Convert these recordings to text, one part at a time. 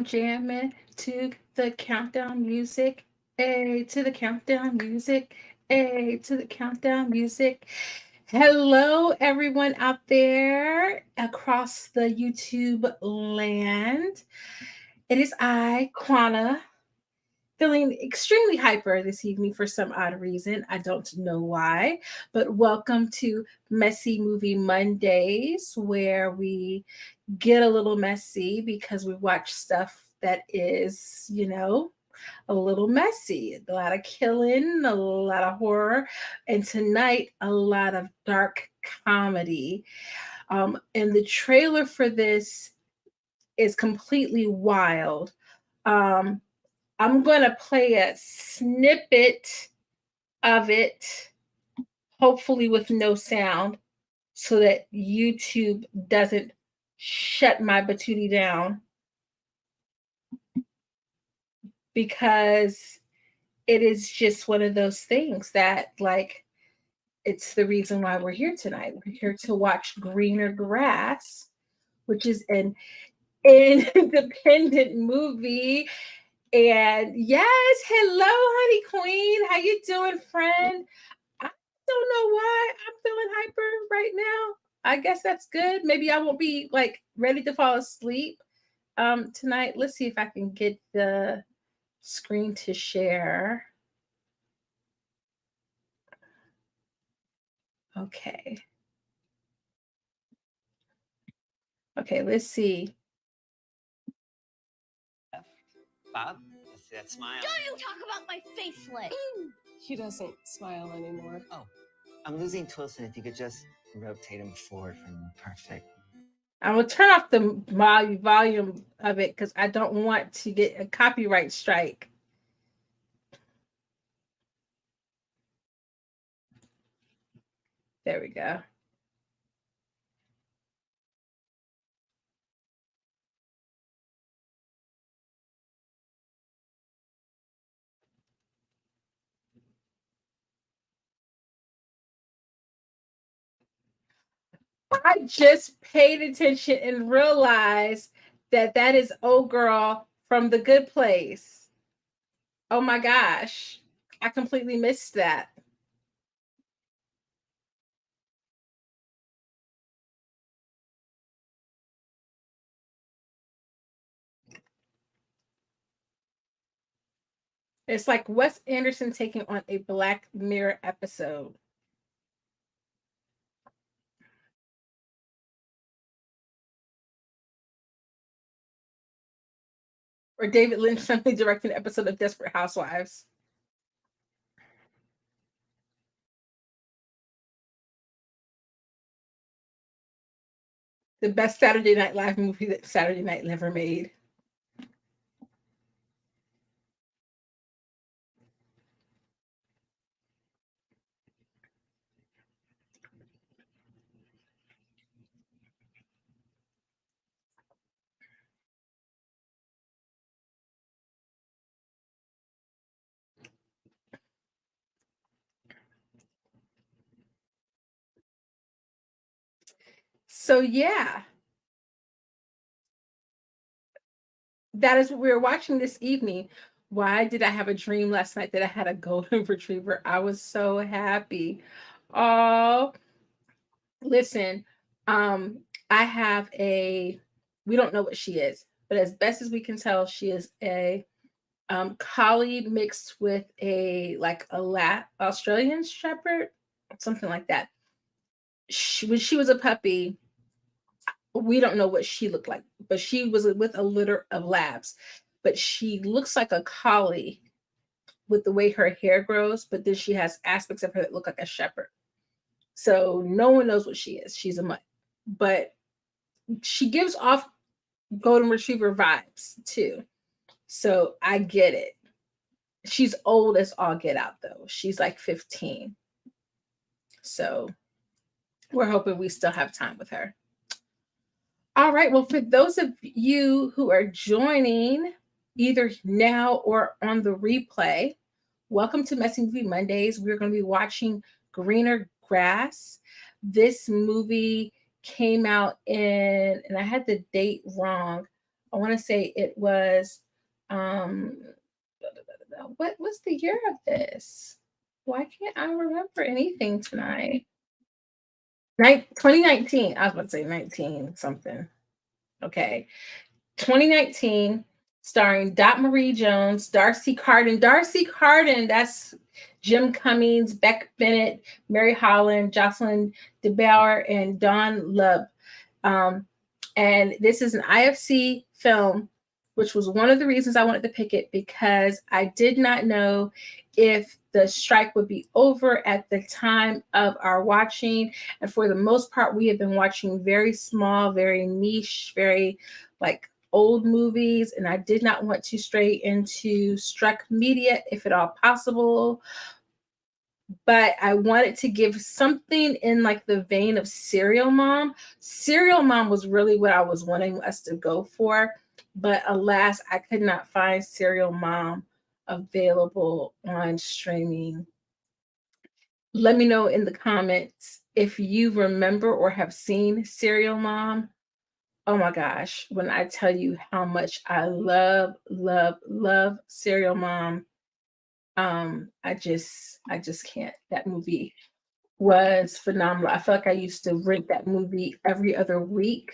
jamming to the countdown music. A to the countdown music. A to the countdown music. Hello, everyone out there across the YouTube land. It is I, Quana, feeling extremely hyper this evening for some odd reason. I don't know why, but welcome to Messy Movie Mondays, where we get a little messy because we watch stuff that is, a little messy. A lot of killing, a lot of horror, and tonight, a lot of dark comedy. And the trailer for this is completely wild. Um, I'm going to play a snippet of it, hopefully with no sound, so that YouTube doesn't shut my batootie down, because it is just one of those things that, like, it's the reason why we're here tonight. We're here to watch Greener Grass, which is an independent movie. And yes, hello, honey queen. How you doing, friend? I don't know why I'm feeling hyper right now. I guess that's good. Maybe I won't be like ready to fall asleep tonight. Let's see if I can get the screen to share. Okay. Okay, let's see. Bob, I see that smile. Don't you talk about my faceless. He doesn't smile anymore. Oh, I'm losing Twilson. If you could just rotate him forward for me. Perfect. I will turn off the volume of it because I don't want to get a copyright strike. There we go. I just paid attention and realized that that is old girl from The Good Place. Oh my gosh. I completely missed that. It's like Wes Anderson taking on a Black Mirror episode. Or David Lynch suddenly directing an episode of Desperate Housewives. The best Saturday Night Live movie that Saturday Night ever made. So yeah, that is what we were watching this evening. Why did I have a dream last night that I had a golden retriever? I was so happy. Oh, listen, I have a, we don't know what she is, but as best as we can tell, she is a collie mixed with a like a Australian shepherd, something like that. When she was a puppy, we don't know what she looked like, but she was with a litter of labs. But she looks like a collie with the way her hair grows, but then she has aspects of her that look like a shepherd. So no one knows what she is. She's a mutt, but she gives off golden retriever vibes too. So I get it. She's old as all get out though. She's like 15. So we're hoping we still have time with her. All right. Well, for those of you who are joining either now or on the replay, welcome to Messy Movie Mondays. We're going to be watching Greener Grass. This movie came out in, and I had the date wrong, I want to say it was, um, what was the year of this? Why can't I remember anything tonight? 2019. I was about to say 19 something. Okay. 2019, starring Dot Marie Jones, Darcy Carden. Darcy Carden, that's Jim Cummings, Beck Bennett, Mary Holland, Jocelyn DeBauer, and Dawn Lubb. Um, and this is an IFC film, which was one of the reasons I wanted to pick it, because I did not know if the strike would be over at the time of our watching. And for the most part, we have been watching very small, very niche, very like old movies. And I did not want to stray into struck media if at all possible, but I wanted to give something in like the vein of Serial Mom. Serial Mom was really what I was wanting us to go for, but alas, I could not find Serial Mom available on streaming. Let me know in the comments if you remember or have seen Serial Mom. Oh my gosh, when I tell you how much I love, love, love Serial Mom, I just can't. That movie was phenomenal. I feel like I used to rent that movie every other week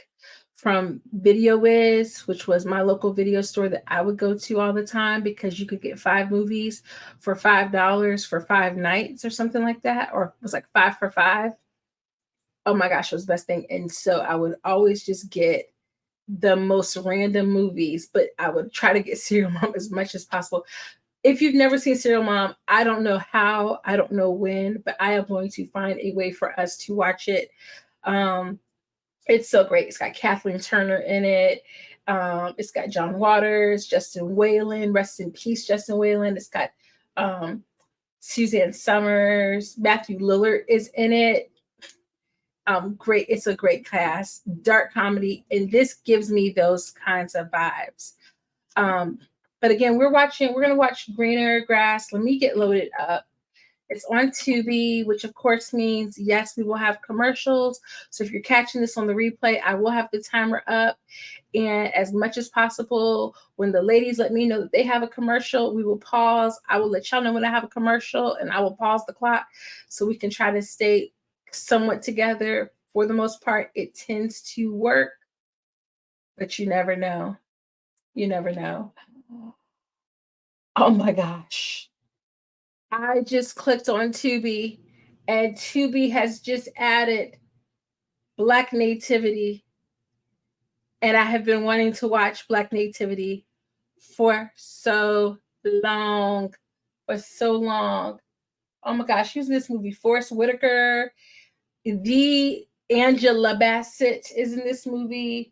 from Video Wiz, which was my local video store that I would go to all the time, because you could get 5 movies for $5 for 5 nights or something like that, or it was like 5 for 5. Oh my gosh, it was the best thing. And so I would always just get the most random movies, but I would try to get Serial Mom as much as possible. If you've never seen Serial Mom, I don't know how, I don't know when, but I am going to find a way for us to watch it. It's so great. It's got Kathleen Turner in it. It's got John Waters, Justin Whalen, rest in peace, Justin Whalen. It's got Suzanne Summers, Matthew Lillard is in it. Great. It's a great cast, dark comedy, and this gives me those kinds of vibes. But again, we're going to watch Greener Grass. Let me get loaded up. It's on Tubi, which of course means, yes, we will have commercials. So if you're catching this on the replay, I will have the timer up. And as much as possible, when the ladies let me know that they have a commercial, we will pause. I will let y'all know when I have a commercial, and I will pause the clock so we can try to stay somewhat together. For the most part, it tends to work, but you never know. You never know. Oh my gosh. I just clicked on Tubi, and Tubi has just added Black Nativity. And I have been wanting to watch Black Nativity for so long. For so long. Oh my gosh, who's in this movie? Forrest Whitaker. The Angela Bassett is in this movie.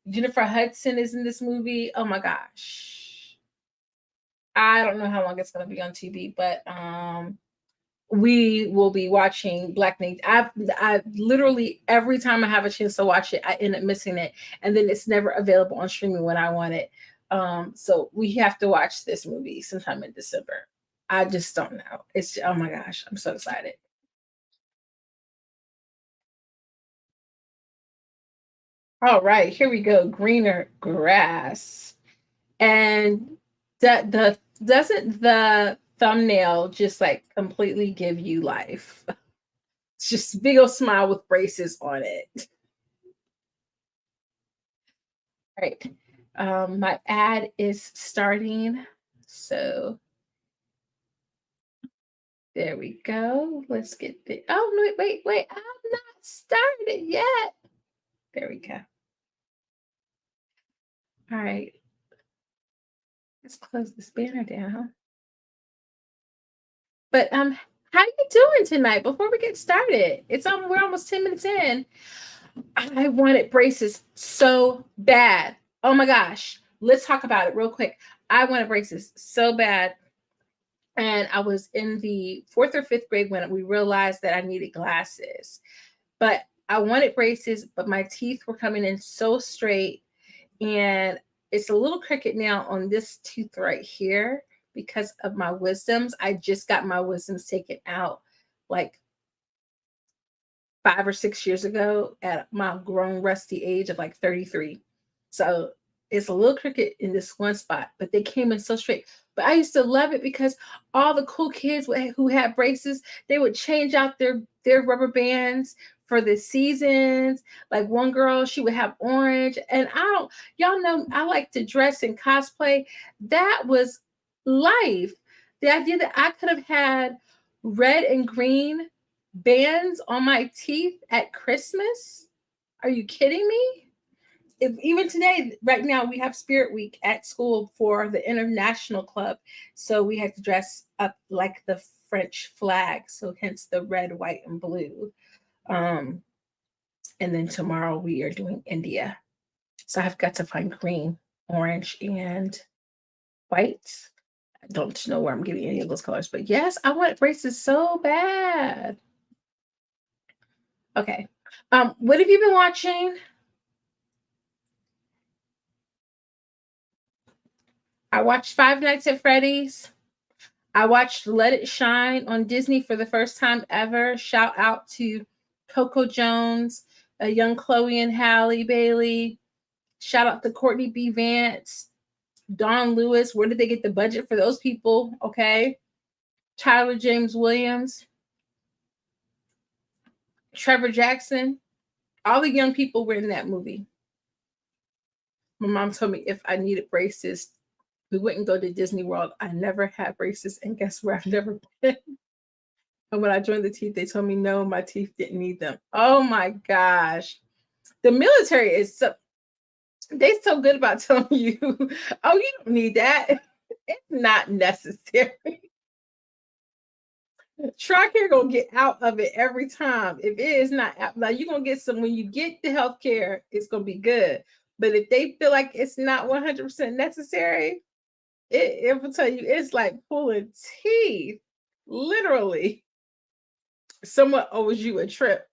Jennifer Hudson is in this movie. Oh my gosh. I don't know how long it's going to be on TV, but we will be watching Black Nativity. I literally, every time I have a chance to watch it, I end up missing it, and then it's never available on streaming when I want it. So we have to watch this movie sometime in December. I just don't know. Oh my gosh, I'm so excited. All right, here we go. Greener Grass. And the doesn't the thumbnail just like completely give you life? It's just a big old smile with braces on it. All right. My ad is starting. So there we go. Let's get the wait. I'm not started yet. There we go. All right. Let's close this banner down. But how you doing tonight before we get started? We're almost 10 minutes in. I wanted braces so bad. Oh my gosh. Let's talk about it real quick. I wanted braces so bad. And I was in the 4th or 5th grade when we realized that I needed glasses. But I wanted braces, but my teeth were coming in so straight. And it's a little crooked now on this tooth right here because of my wisdoms. I just got my wisdoms taken out like 5 or 6 years ago at my grown rusty age of like 33. So It's a little crooked in this one spot, but they came in so straight. But I used to love it because all the cool kids who had braces, they would change out their rubber bands for the seasons. Like one girl, she would have orange, and I don't, y'all know, I like to dress and cosplay. That was life. The idea that I could have had red and green bands on my teeth at Christmas. Are you kidding me? Even today, right now, we have Spirit Week at school for the International Club. So we had to dress up like the French flag. So hence the red, white, and blue. Um, and then tomorrow we are doing India. So I've got to find green, orange, and white. I don't know where I'm getting any of those colors, but yes, I want braces so bad. Okay. What have you been watching? I watched Five Nights at Freddy's. I watched Let It Shine on Disney for the first time ever. Shout out to Coco Jones, a young Chloe and Halle Bailey. Shout out to Courtney B. Vance, Dawn Lewis. Where did they get the budget for those people? Okay. Tyler James Williams, Trevor Jackson. All the young people were in that movie. My mom told me if I needed braces, we wouldn't go to Disney World. I never had braces, and guess where I've never been? And when I joined the teeth, they told me no, my teeth didn't need them. Oh my gosh. The military is so they so good about telling you, oh, you don't need that. It's not necessary. TRICARE gonna get out of it every time. If it is not out, now you're gonna get some when you get the health care, it's gonna be good. But if they feel like it's not 100% necessary, it will tell you it's like pulling teeth, literally. Someone owes you a trip.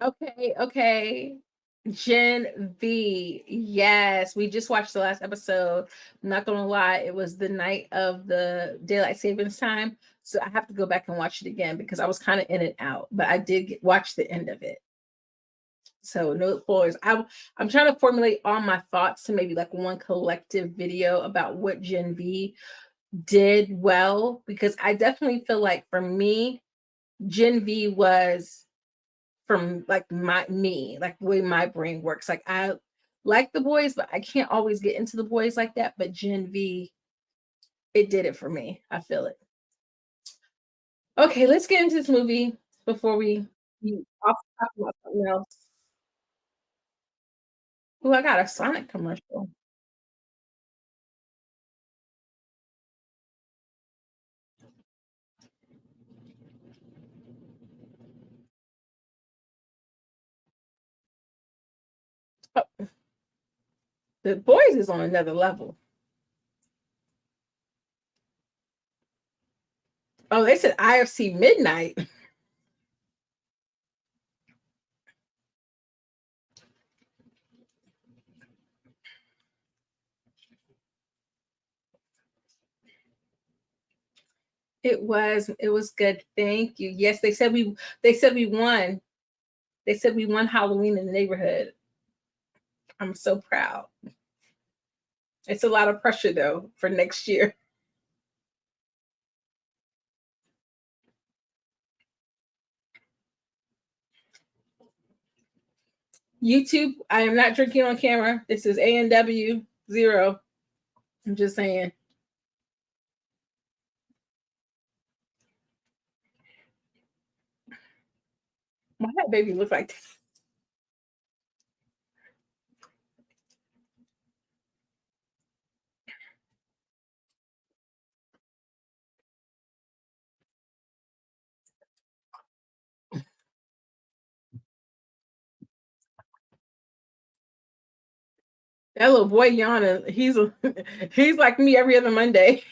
Okay, okay. Gen V. Yes, we just watched the last episode. I'm not gonna lie, it was the night of the daylight savings time. So I have to go back and watch it again because I was kind of in and out, but I did watch the end of it. So no spoilers. I'm trying to formulate all my thoughts to maybe like one collective video about what Gen V did well because I definitely feel like for me, Gen V was from like like the way my brain works. Like I like the boys, but I can't always get into the boys like that. But Gen V, it did it for me. I feel it. Okay, let's get into this movie before we off talk about something else. Oh, I got a Sonic commercial. Oh, the boys is on another level. Oh, they said IFC Midnight. It was good. Thank you. Yes, they said we won. They said we won Halloween in the neighborhood. I'm so proud. It's a lot of pressure though for next year. YouTube, I am not drinking on camera. This is ANW zero. I'm just saying. Why that baby look like this? That little boy yawning. He's like me every other Monday.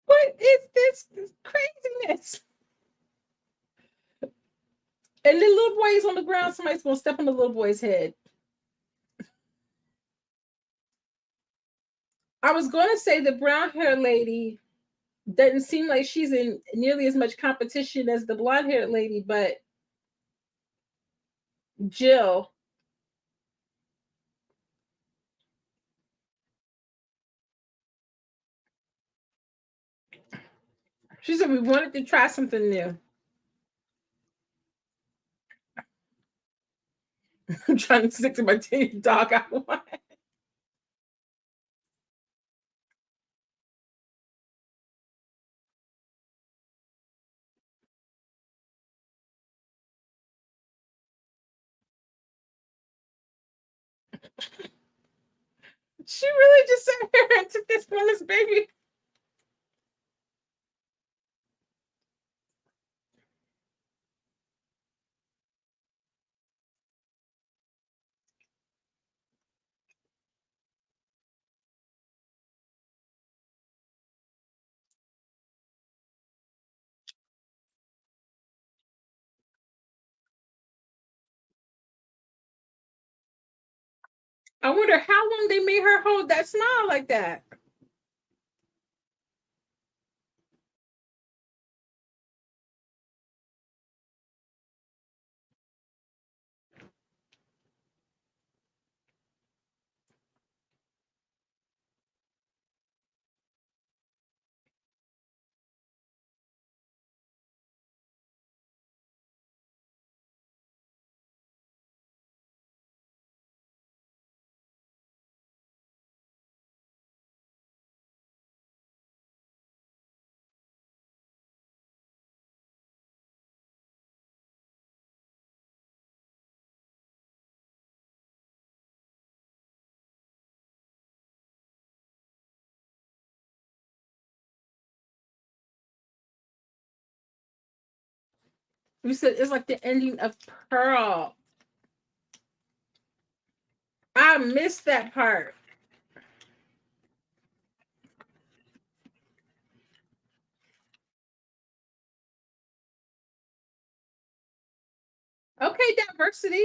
What is this craziness? And the little boy is on the ground. Somebody's gonna step on the little boy's head. I was gonna say the brown haired lady doesn't seem like she's in nearly as much competition as the blonde haired lady, but Jill. She said we wanted to try something new. I'm trying to stick to my dog. I want. She really just sat here and took this from this baby. I wonder how long they made her hold that smile like that. You said it's like the ending of Pearl. I missed that part. Okay, diversity.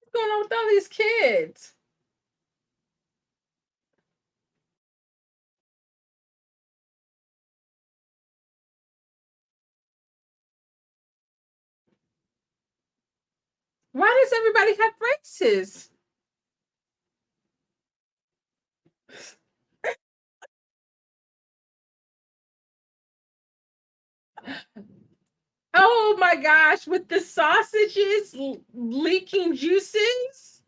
What's going on with all these kids? Why does everybody have braces? Oh my gosh, with the sausages leaking juices?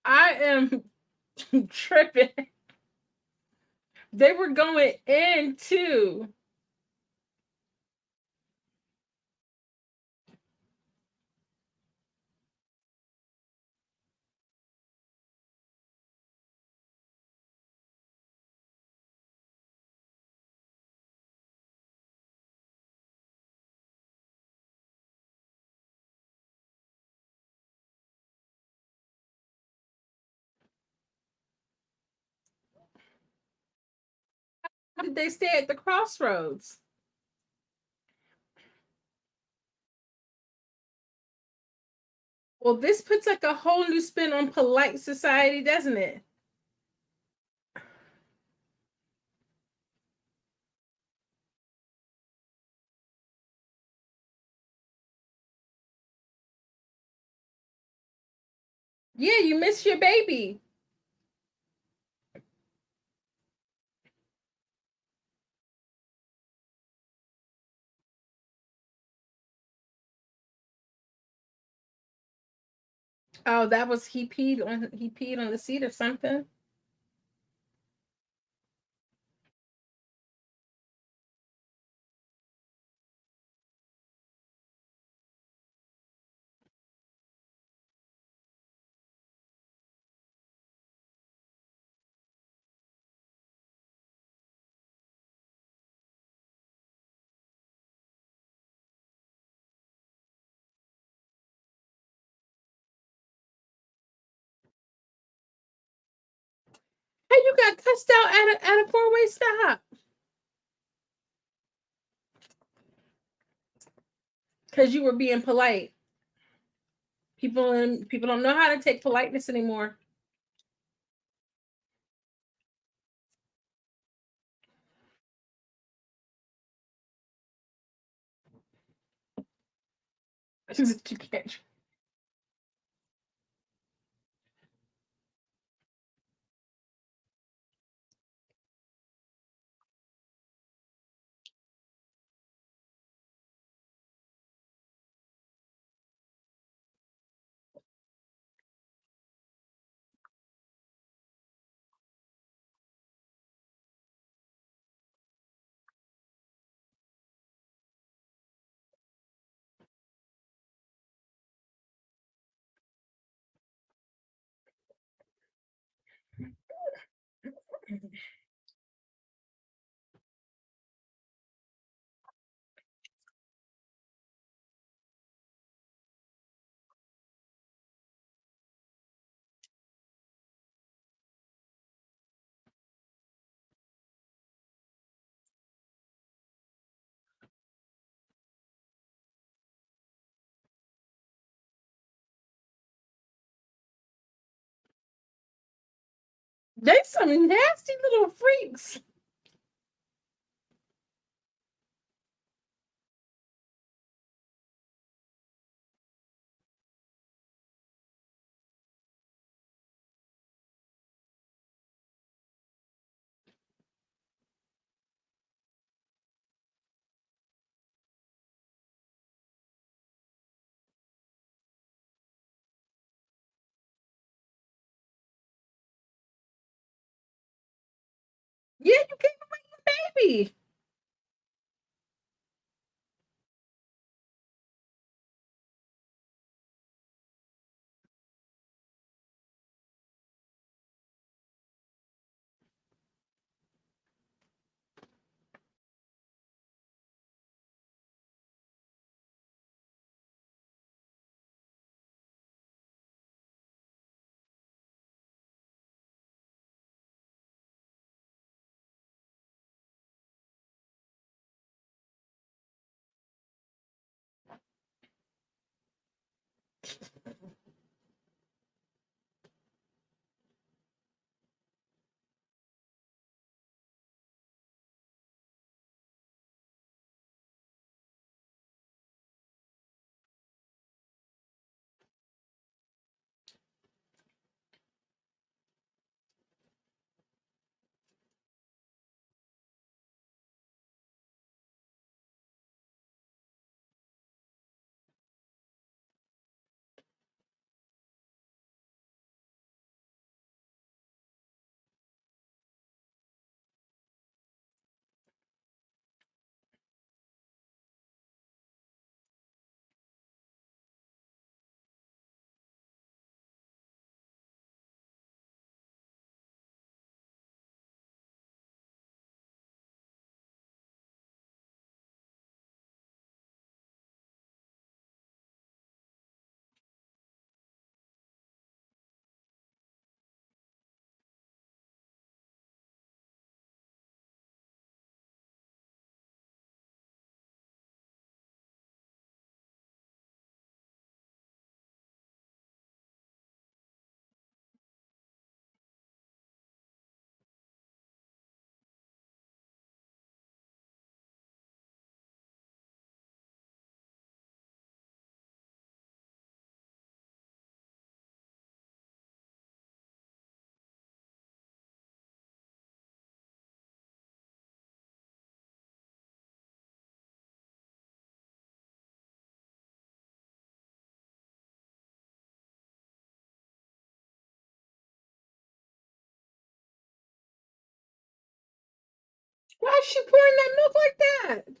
I am tripping. They were going into. How did they stay at the crossroads? Well, this puts like a whole new spin on polite society, doesn't it? Yeah, you miss your baby. Oh, that was he peed on the seat or something. Hey, you got cussed out at a four-way stop because you were being polite. People don't know how to take politeness anymore. You can't. They some nasty little freaks. Yeah, you gave away your baby. Why is she pouring that milk like that?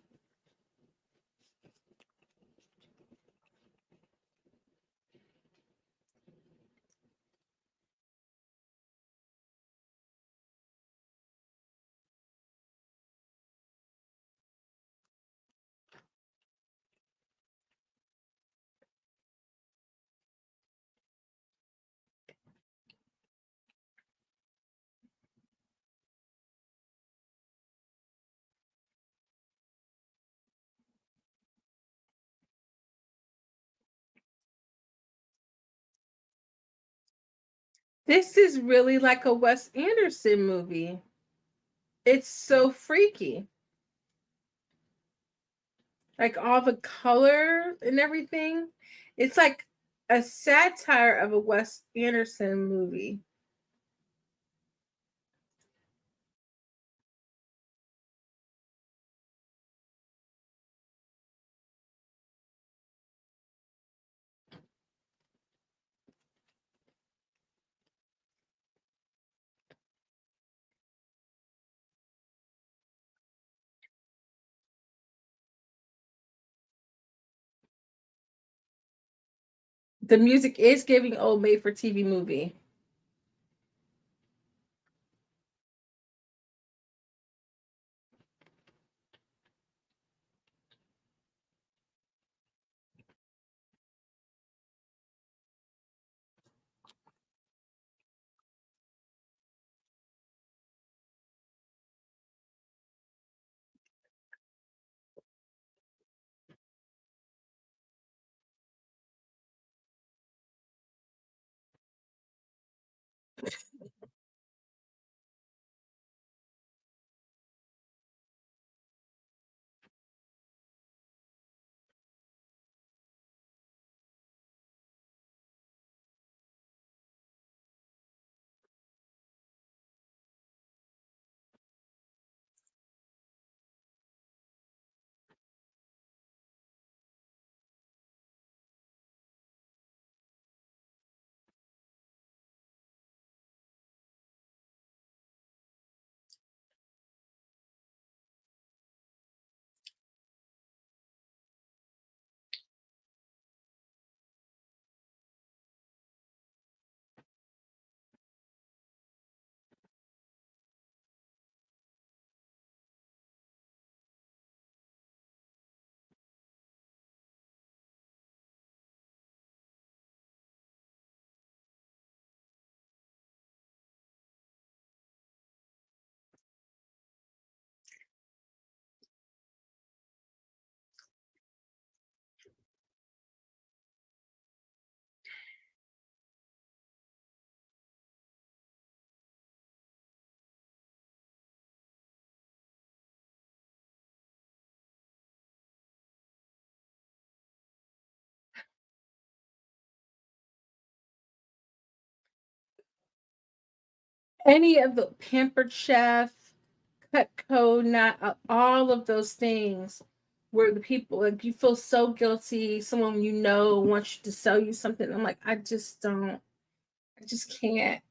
This is really like a Wes Anderson movie. It's so freaky. Like all the color and everything. It's like a satire of a Wes Anderson movie. The music is giving old made for TV movie. Any of the Pampered Chef, Cutco, not all of those things where the people like you feel so guilty, someone you know wants you to sell you something. I'm like, I just don't, I just can't.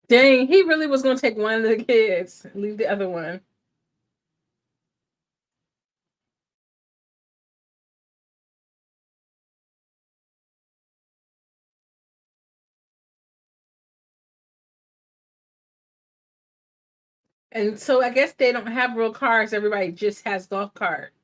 Dang, he really was gonna take one of the kids, and leave the other one. And so I guess they don't have real cars, everybody just has golf carts.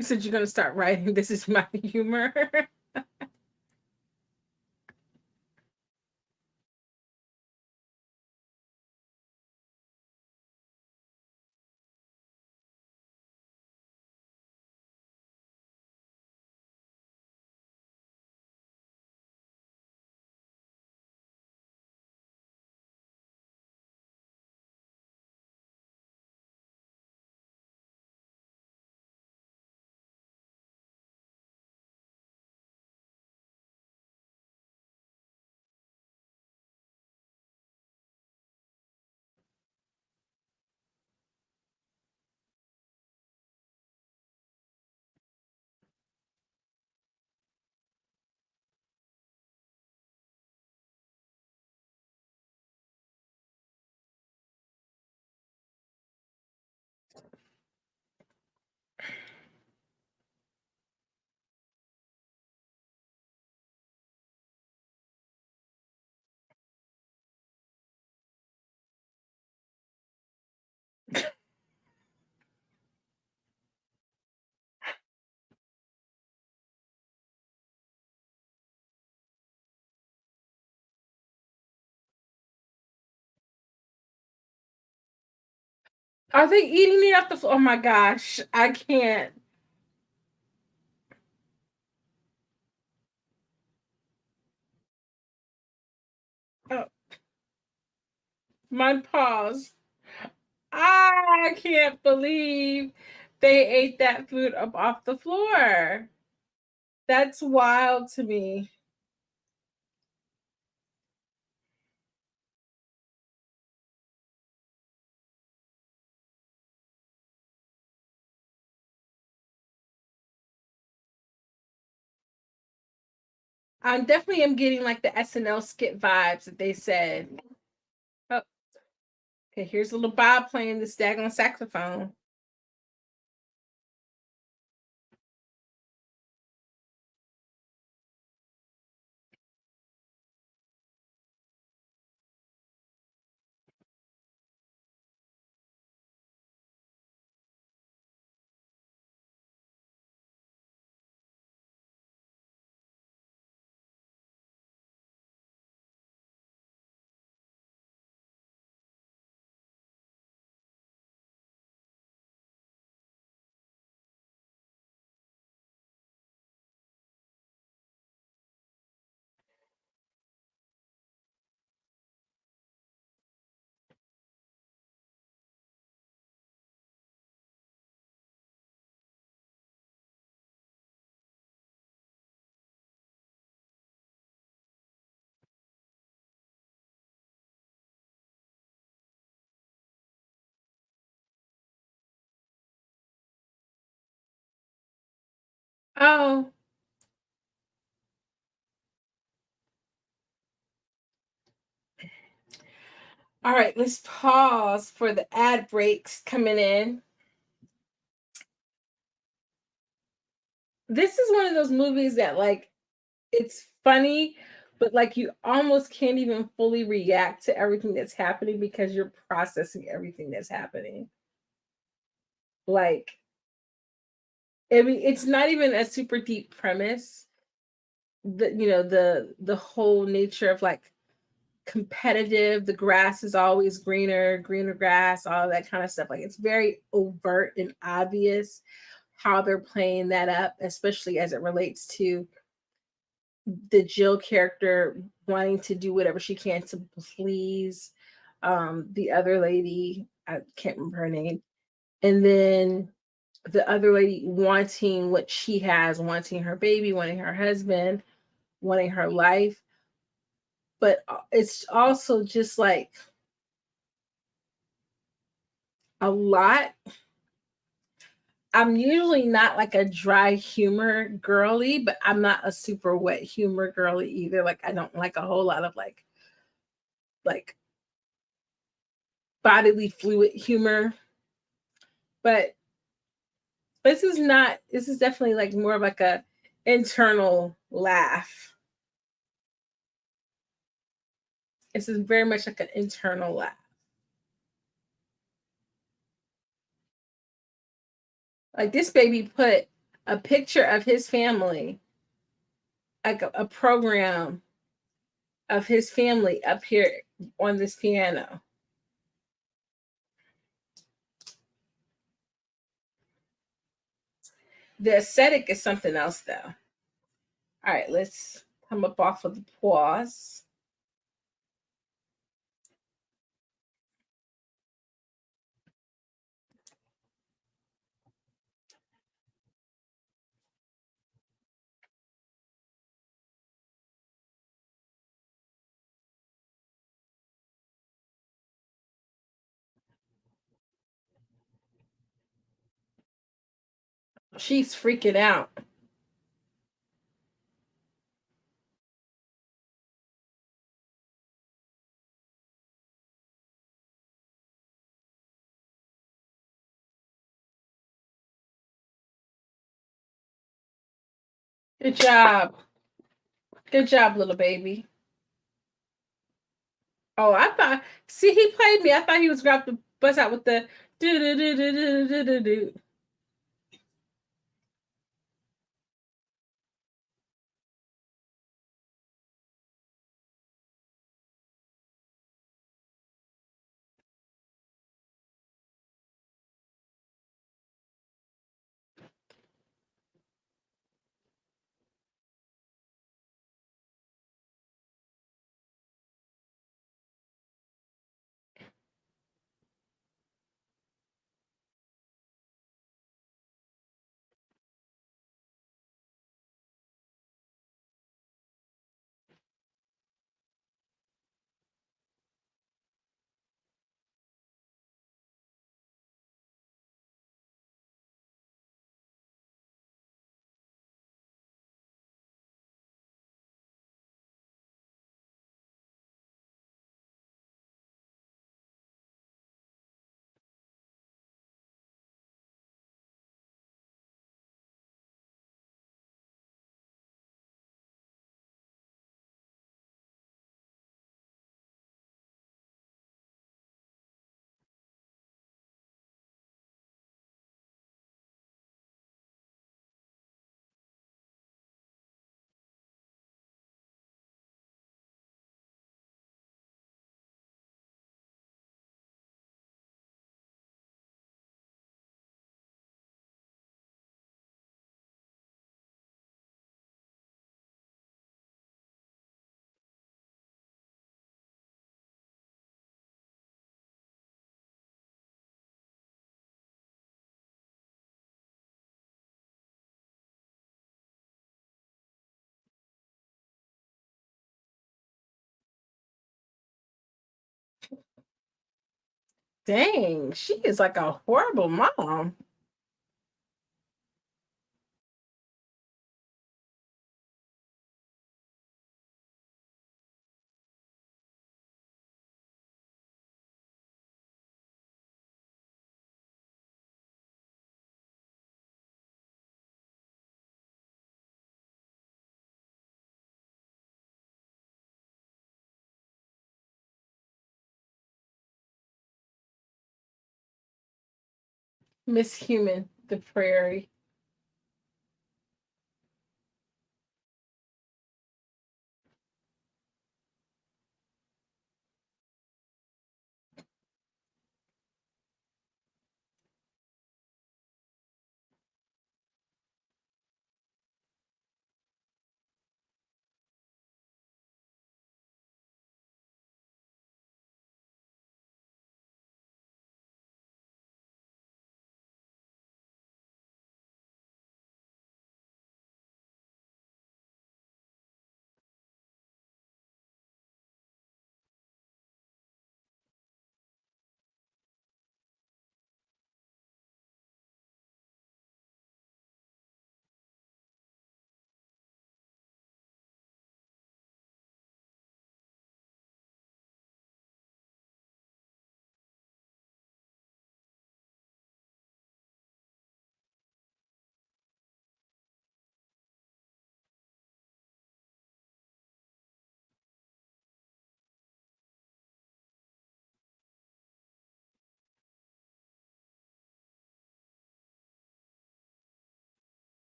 You said you're gonna start writing. This is my humor. Are they eating it off the floor? Oh my gosh, I can't. Oh, my paws. I can't believe they ate that food up off the floor. That's wild to me. I definitely am getting like the SNL skit vibes that they said. Oh, okay, here's little Bob playing this daggone saxophone. Oh, all right, let's pause for the ad breaks coming in. This is one of those movies that like it's funny, but like you almost can't even fully react to everything that's happening because you're processing everything that's happening. Like, I mean, it's not even a super deep premise. The whole nature of like competitive, the grass is always greener, greener grass, all that kind of stuff. Like it's very overt and obvious how they're playing that up, especially as it relates to the Jill character wanting to do whatever she can to please the other lady. I can't remember her name. And then the other lady wanting what she has, wanting her baby, wanting her husband, wanting her life. But it's also just like a lot. I'm usually not like a dry humor girly, but I'm not a super wet humor girly either. Like I don't like a whole lot of like bodily fluid humor. But this is definitely like more of like a internal laugh. This is very much like an internal laugh. Like this baby put a picture of his family, like a program of his family up here on this piano. The aesthetic is something else, though. All right, let's come up off of the pause. She's freaking out. Good job. Good job, little baby. Oh, I thought, see, he played me. I thought he was about to bust out with the do do do do do do do do. Dang, she is like a horrible mom. Miss Human, the prairie.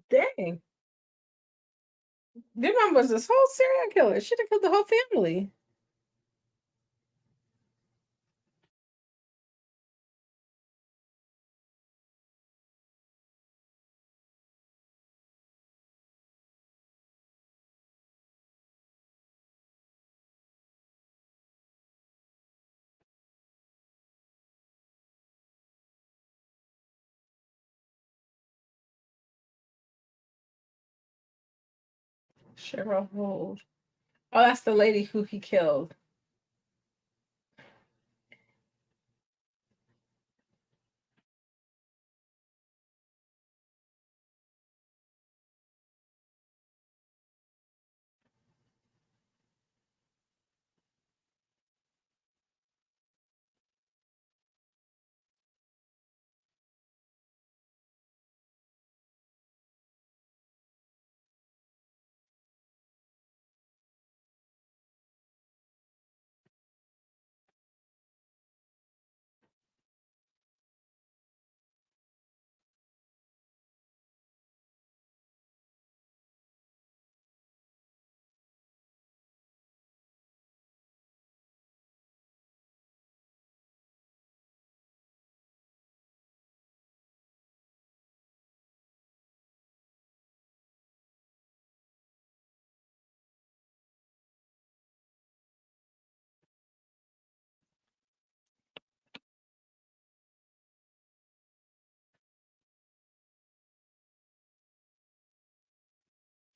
Dang. Their mom was this whole serial killer. Should have killed the whole family. Cheryl Hold. Oh, that's the lady who he killed.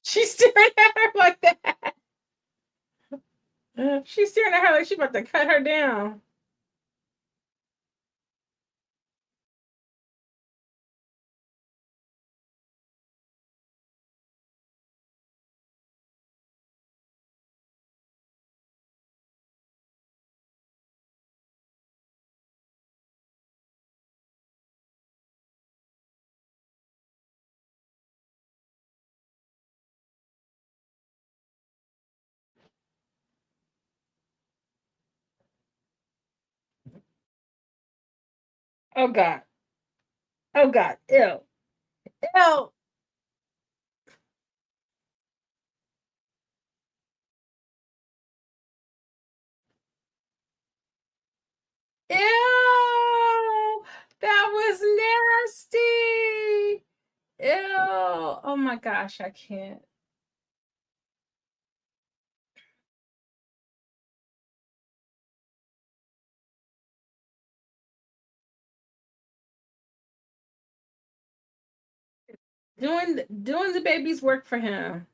She's staring at her like that. She's staring at her like she's about to cut her down. Oh God. Oh God. Ew. Ew. Ew. That was nasty. Ew. Oh my gosh, I can't. Doing the baby's work for him.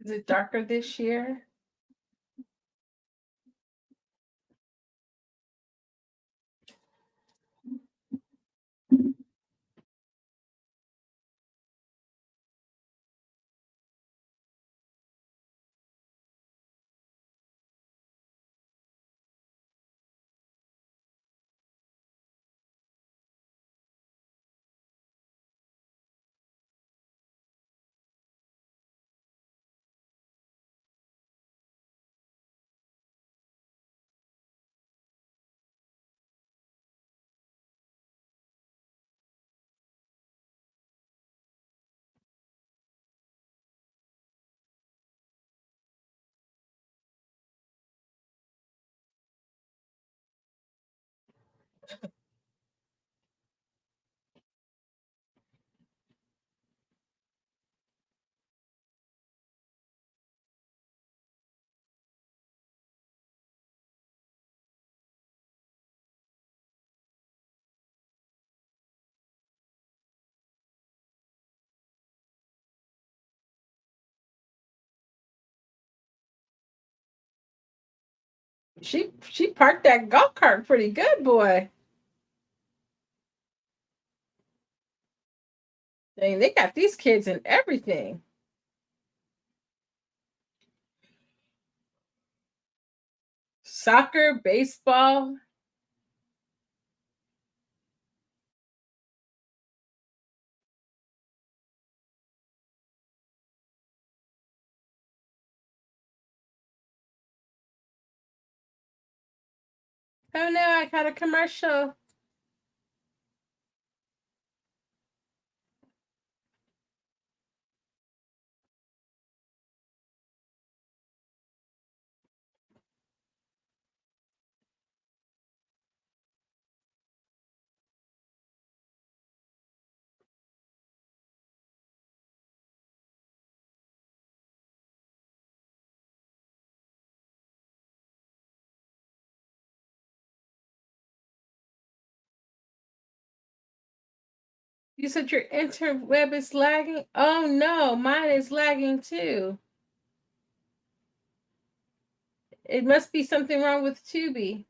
Is it darker this year? She parked that golf cart pretty good, boy. Dang, they got these kids in everything. Soccer, baseball. Oh no, I got a commercial. You said your interweb is lagging? Oh no, mine is lagging too. It must be something wrong with Tubi.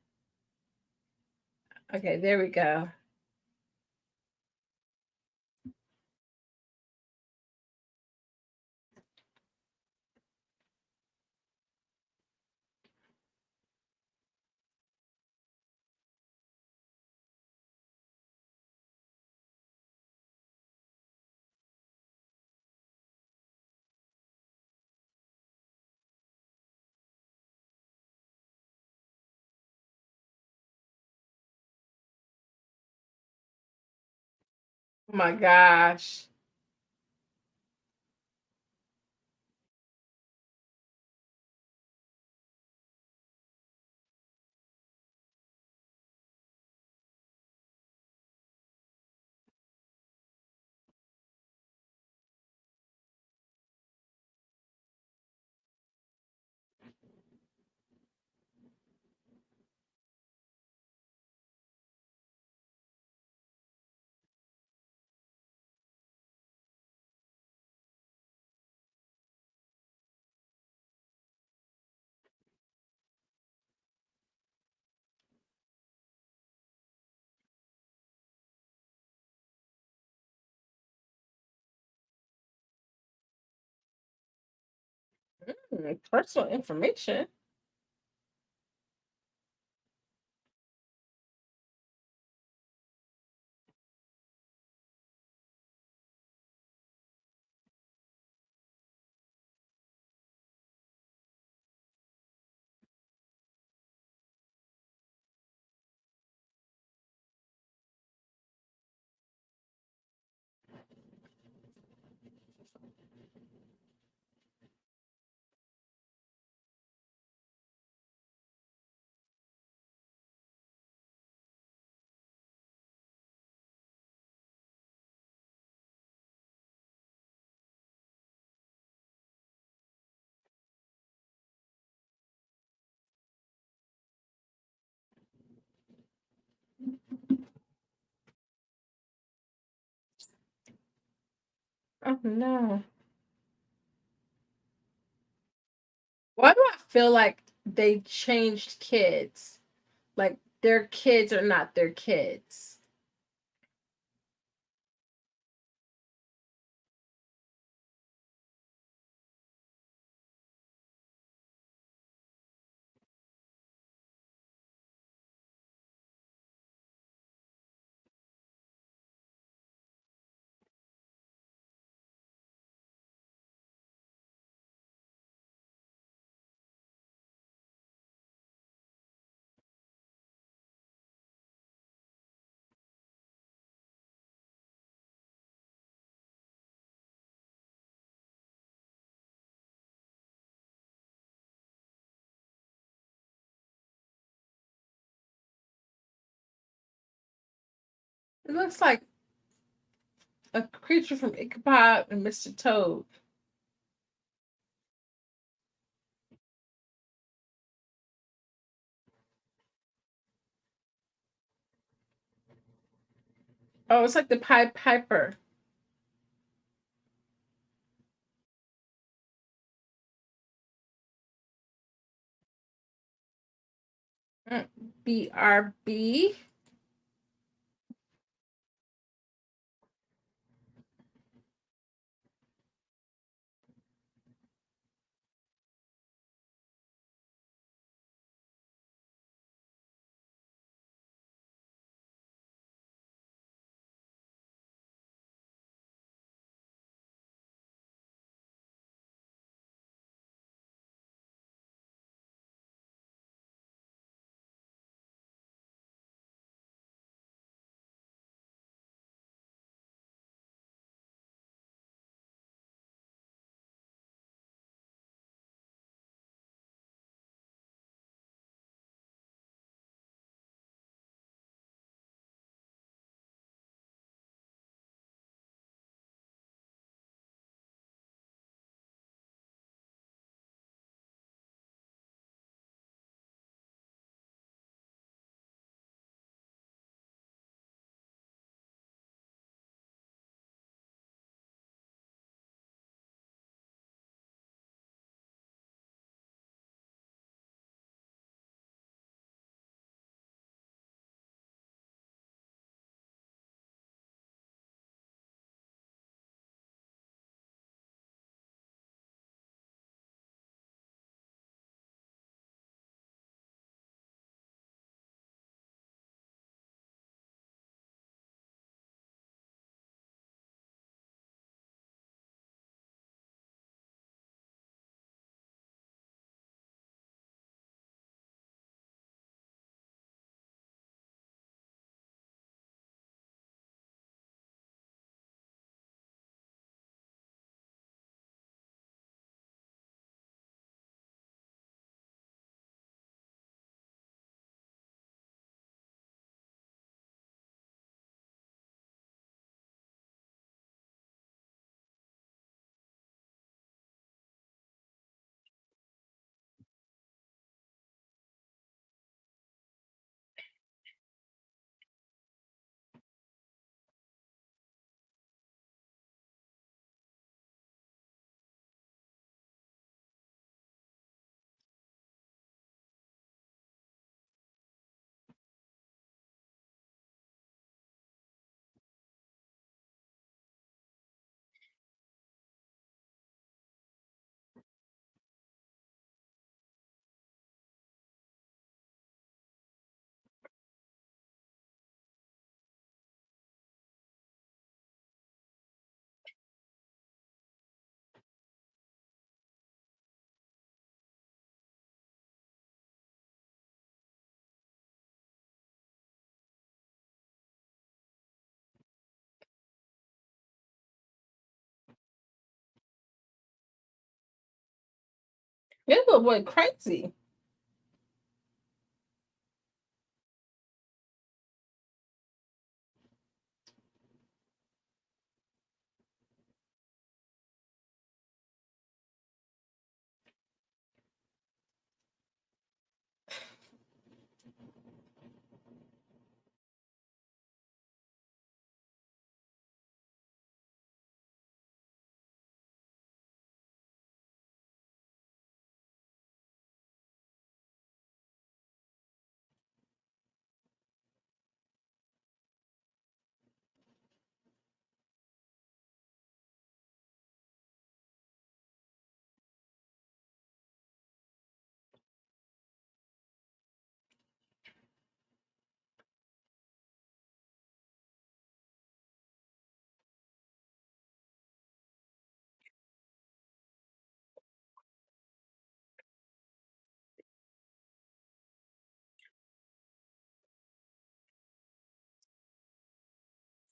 Okay, there we go. Oh my gosh. Personal information. Oh no. Why do I feel like they changed kids? Like their kids are not their kids. It looks like a creature from Ichabod and Mr. Toad. Oh, it's like the Pied Piper. BRB. This little boy crazy.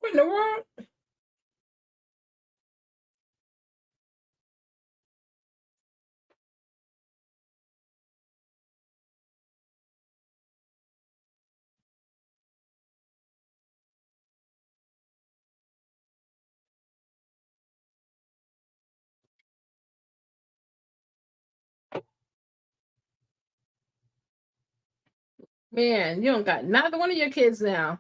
What in the world? Man, you don't got neither one of your kids now.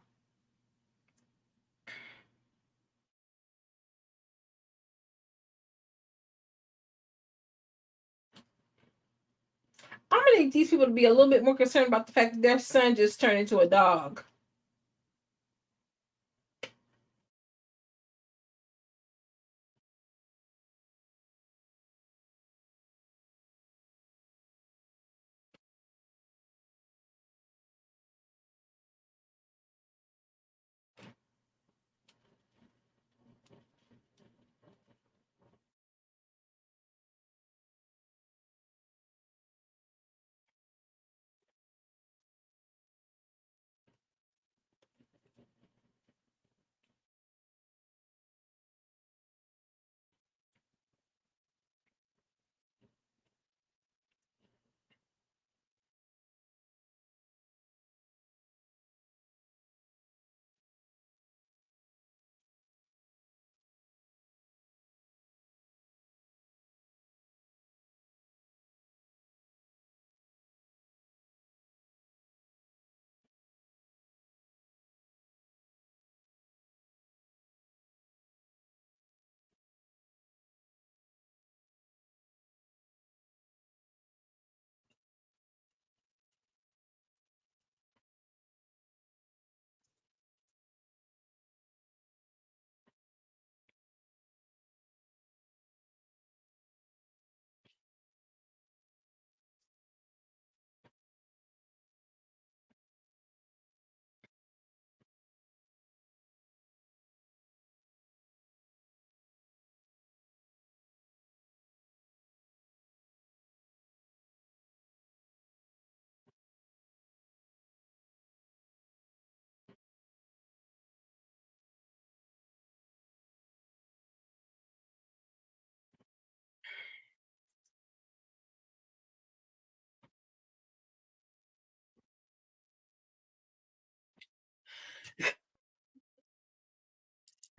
I'm gonna need these people to be a little bit more concerned about the fact that their son just turned into a dog.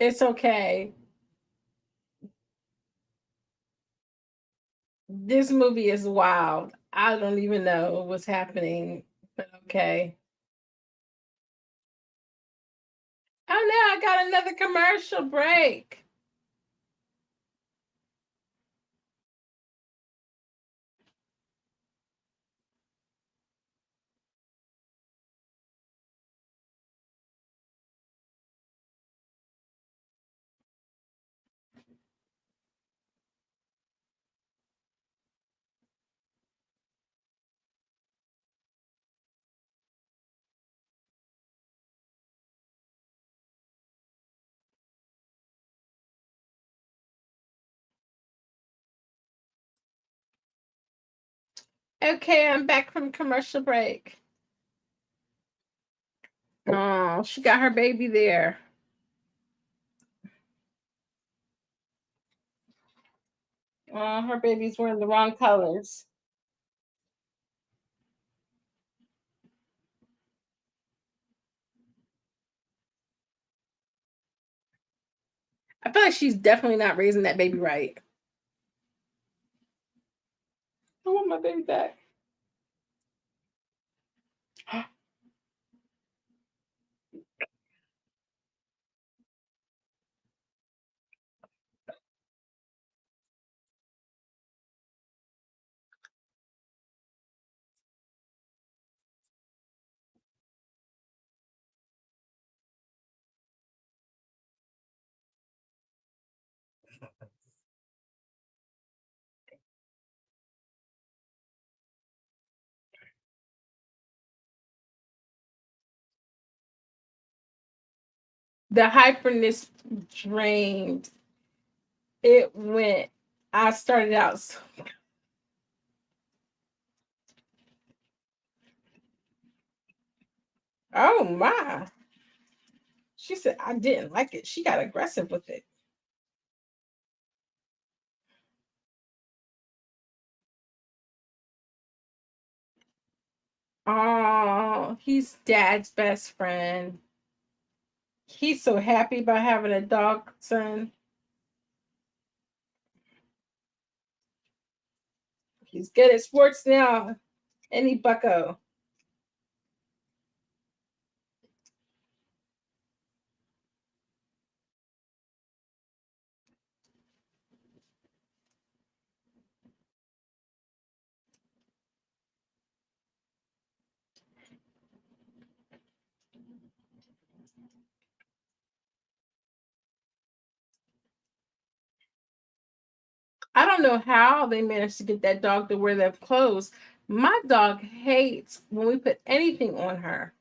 It's okay. This movie is wild. I don't even know what's happening, but okay. Oh no, I got another commercial break. Okay, I'm back from commercial break. Oh, she got her baby there. Oh, her baby's wearing the wrong colors. I feel like she's definitely not raising that baby right. I want my baby back. The hyperness drained. It went. I started out. Oh my. She said I didn't like it. She got aggressive with it. Oh, he's dad's best friend. He's so happy about having a dog son. He's good at sports now. Any bucko. I don't know how they managed to get that dog to wear their clothes. My dog hates when we put anything on her.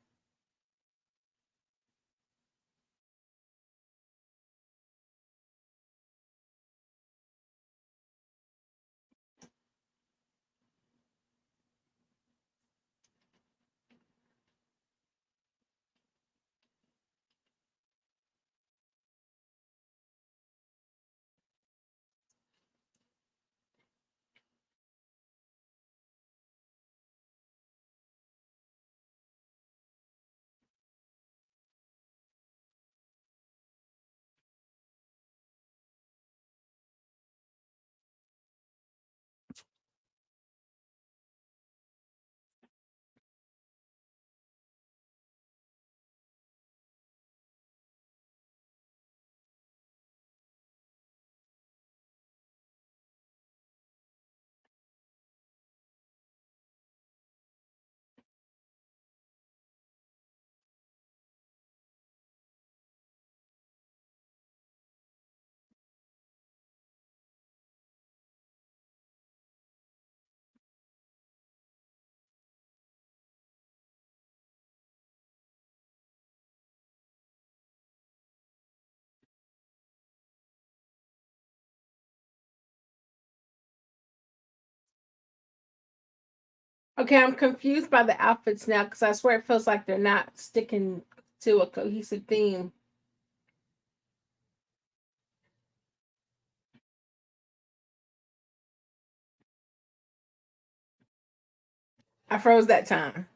Okay, I'm confused by the outfits now because I swear it feels like they're not sticking to a cohesive theme. I froze that time.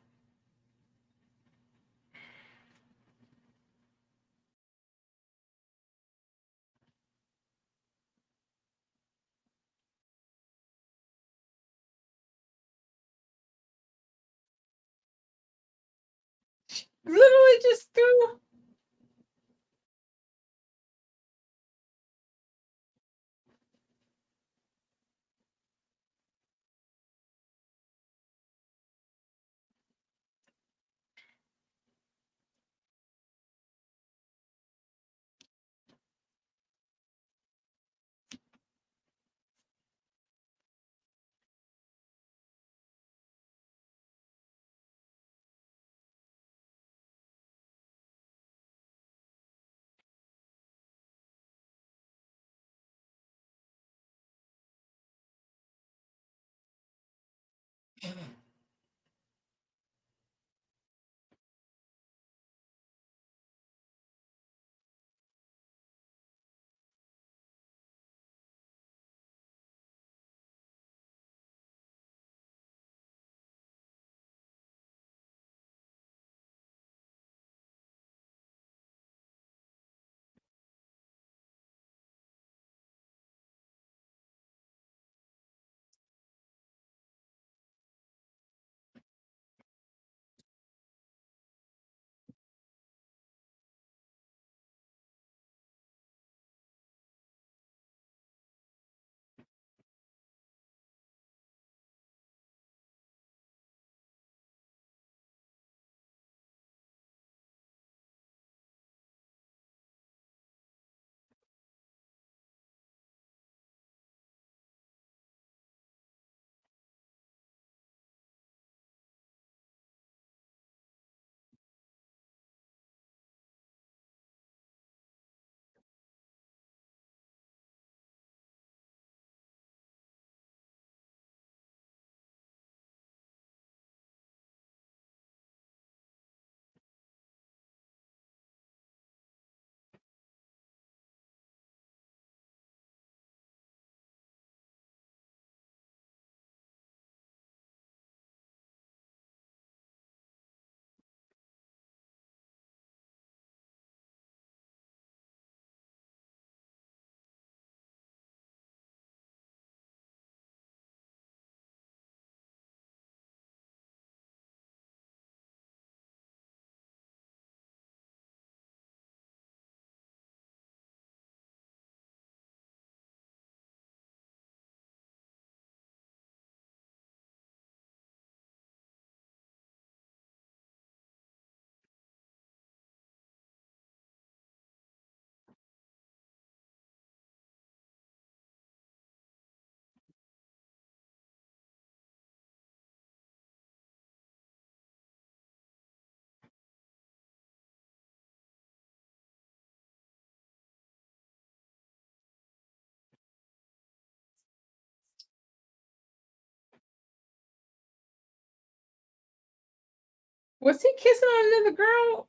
Literally just threw. Was he kissing on another girl?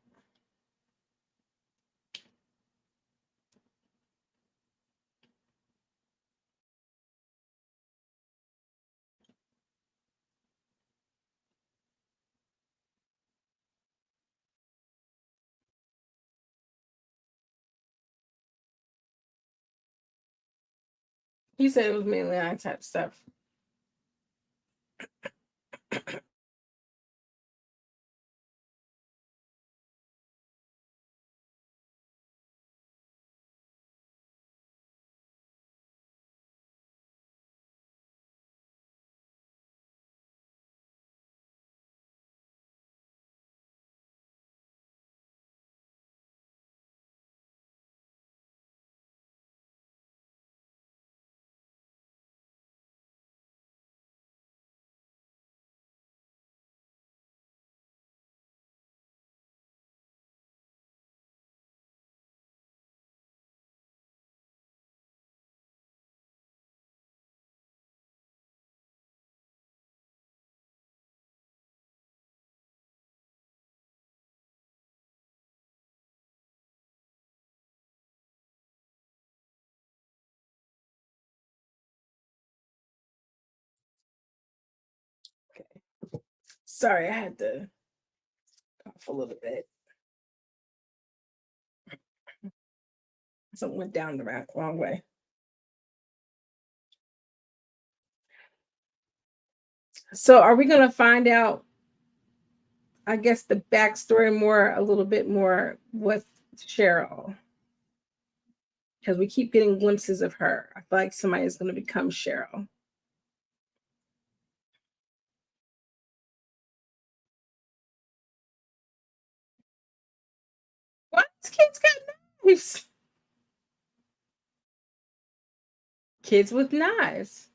He said it was mainly eye type stuff. Sorry, I had to cough a little bit. Something went down the wrong way. So, are we going to find out, I guess, the backstory more, a little bit more with Cheryl? Because we keep getting glimpses of her. I feel like somebody is going to become Cheryl. What? Kids got knives. Kids with knives.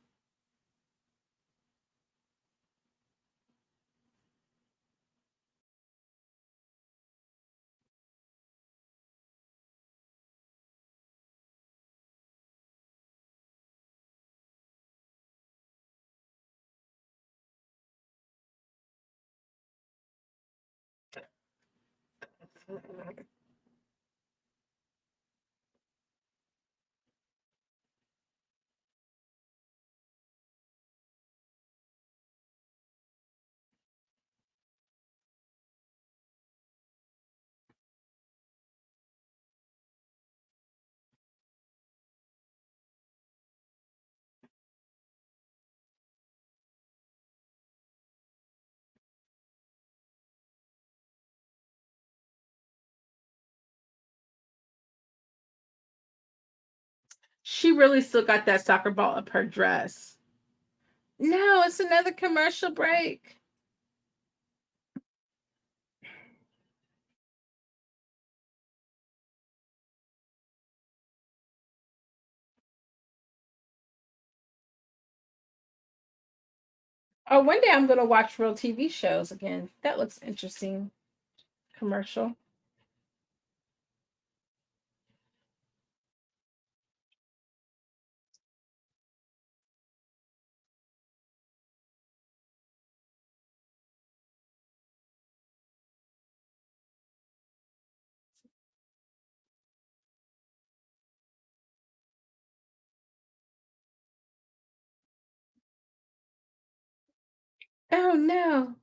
She really still got that soccer ball up her dress. No, it's another commercial break. Oh, one day I'm going to watch real TV shows again. That looks interesting. Commercial. Oh no.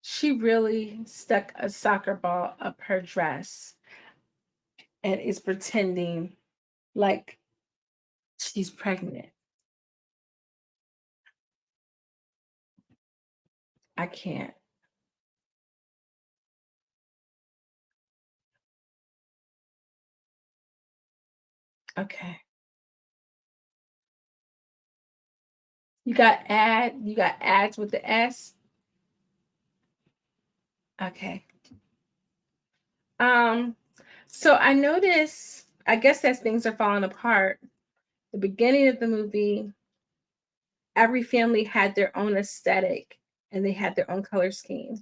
She really stuck a soccer ball up her dress and is pretending like she's pregnant. I can't. Okay. You got ads with the S. Okay. Um, so I notice, I guess as things are falling apart, the beginning of the movie, every family had their own aesthetic and they had their own color scheme.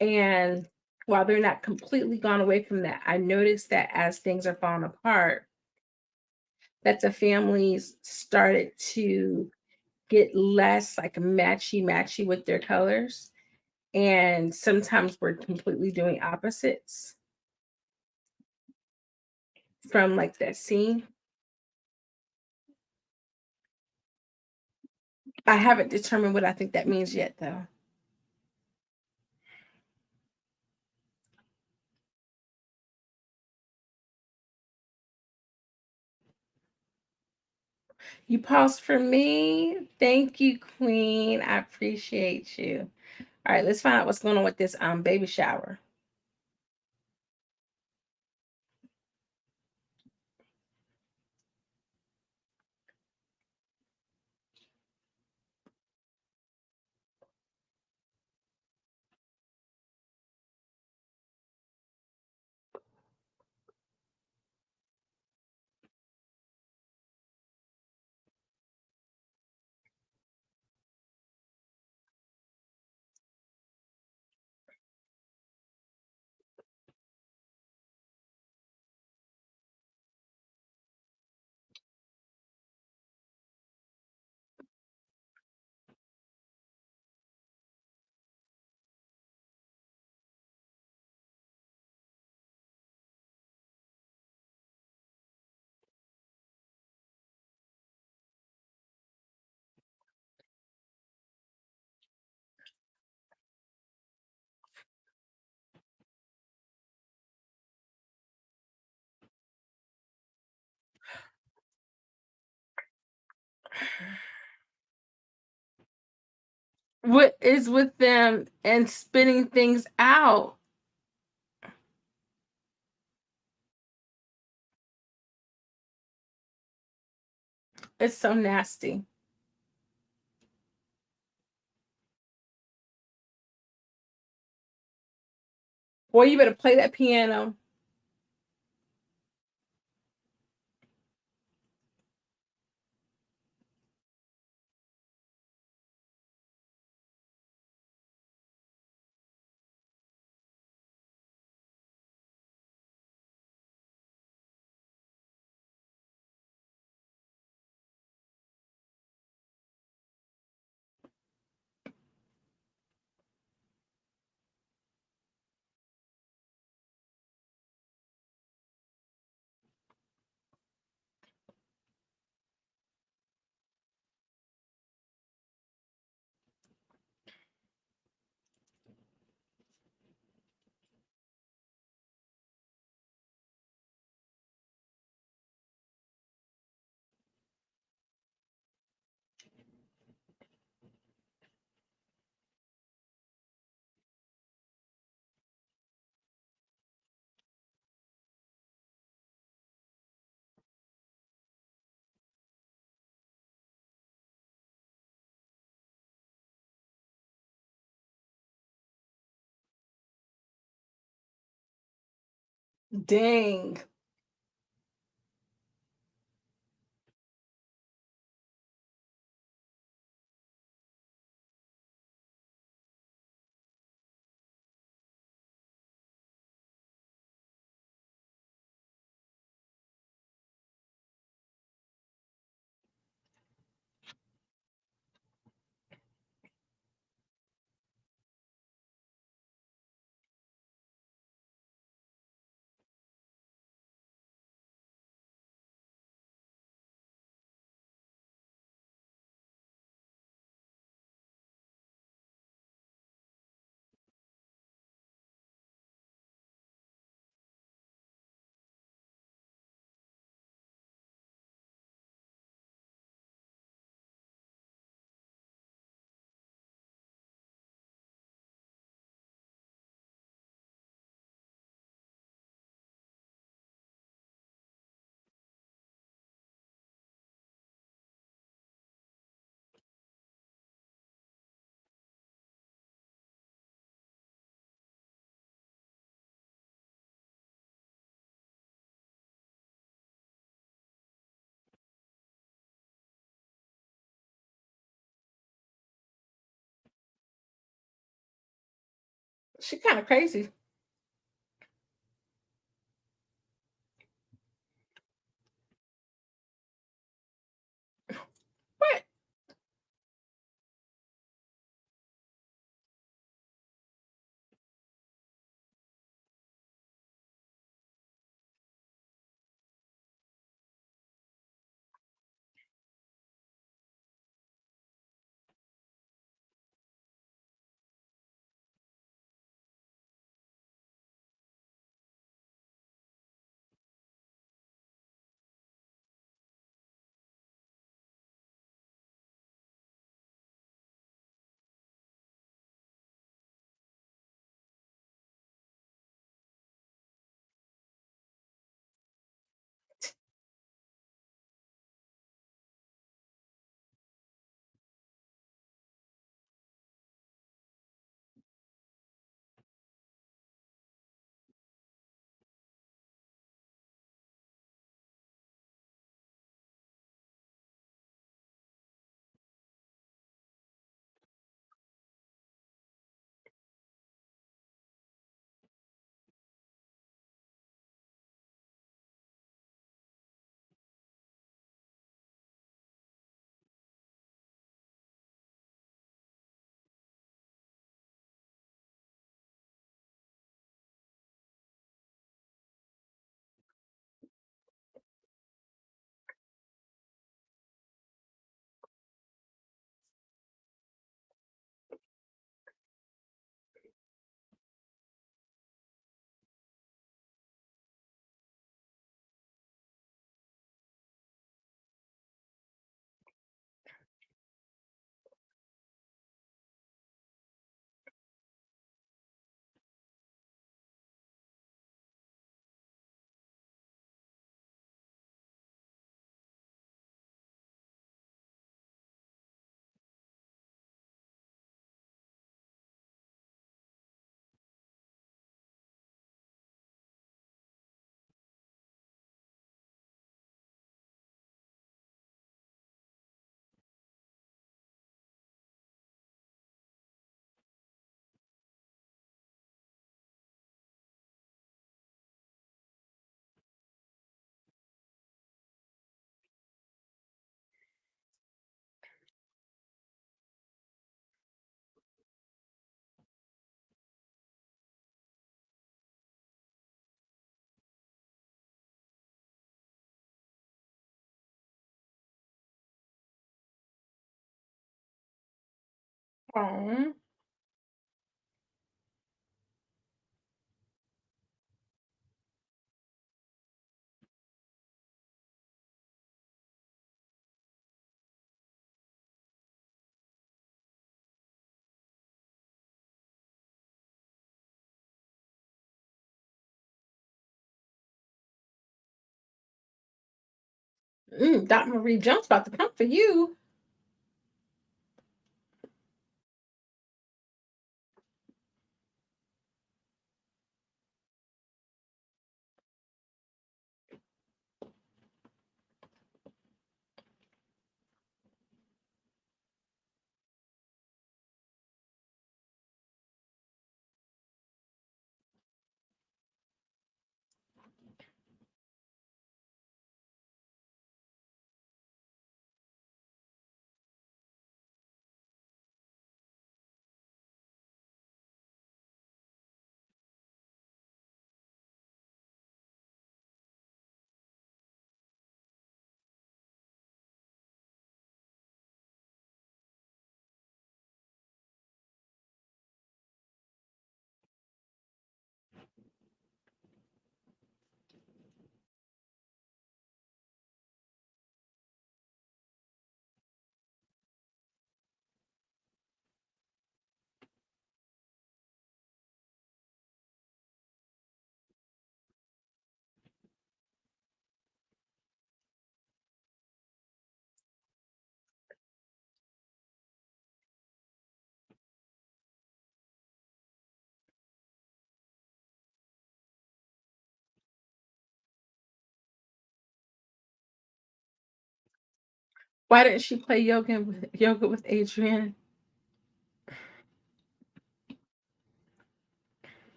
And while they're not completely gone away from that, I noticed that as things are falling apart, that the families started to get less like matchy matchy with their colors. And sometimes we're completely doing opposites from like that scene. I haven't determined what I think that means yet, though. You paused for me. Thank you, Queen. I appreciate you. All right, let's find out what's going on with this baby shower. What is with them and spitting things out? It's so nasty. Boy, you better play that piano. Dang. She kind of crazy. Oh. Dr. Marie Jones about to come for you. Why didn't she play yoga with Adrian?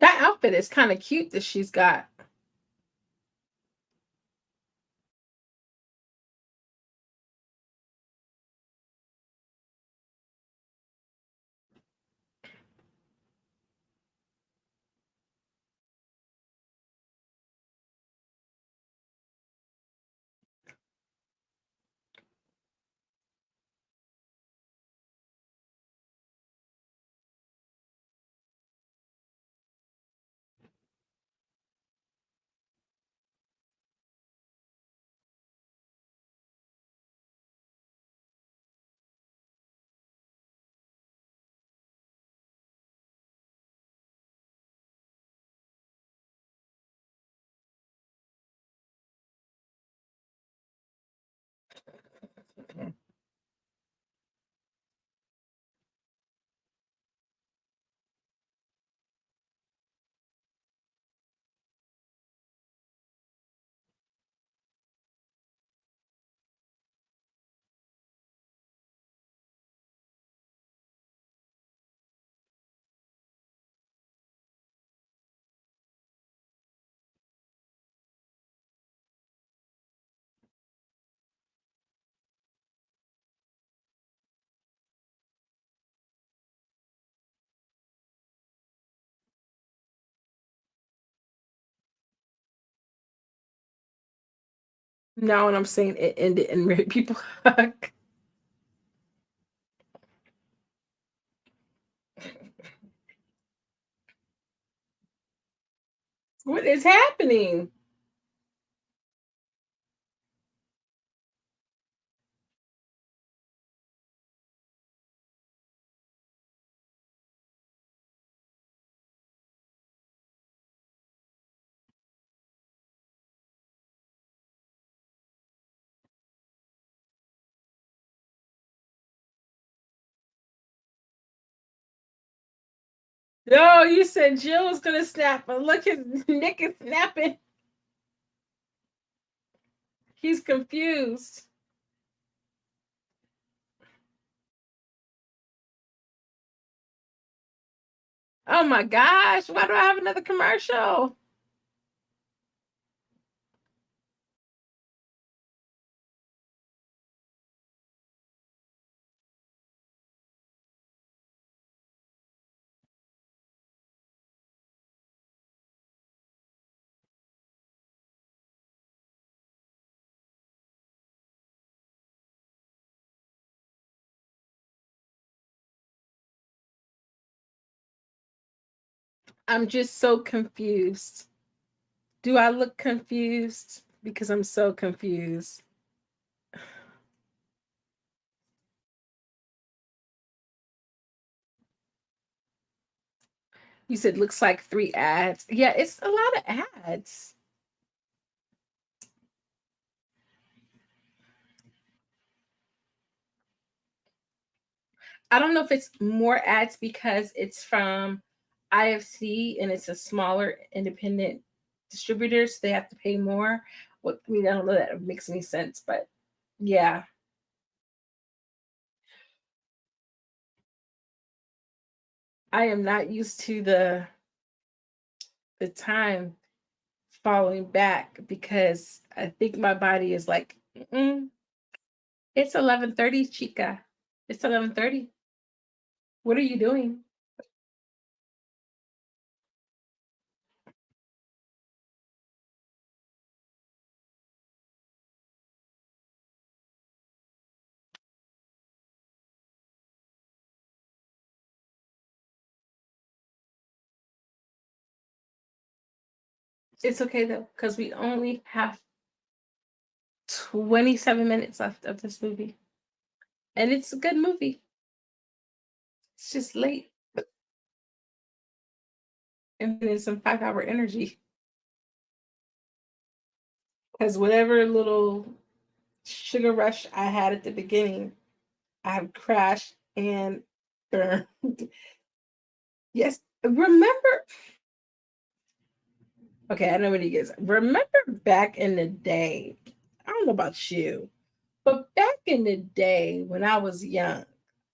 That outfit is kind of cute that she's got. Now when I'm saying it ended and married people hug. What is happening? No, you said Jill was gonna snap, but look, his Nick is snapping. He's confused. Oh my gosh, why do I have another commercial? I'm just so confused. Do I look confused? Because I'm so confused. You said looks like 3 ads. Yeah, it's a lot of ads. I don't know if it's more ads because it's from IFC and it's a smaller independent distributor, so they have to pay more. What I mean, I don't know that it makes any sense, but yeah, I am not used to the time falling back because I think my body is like, mm-mm, it's 11:30, chica. It's 11:30. What are you doing? It's okay though, because we only have 27 minutes left of this movie. And it's a good movie. It's just late. And then some 5 hour energy. Because whatever little sugar rush I had at the beginning, I have crashed and burned. Yes. Remember, okay, I know what he is. Remember back in the day, I don't know about you, but back in the day when I was young,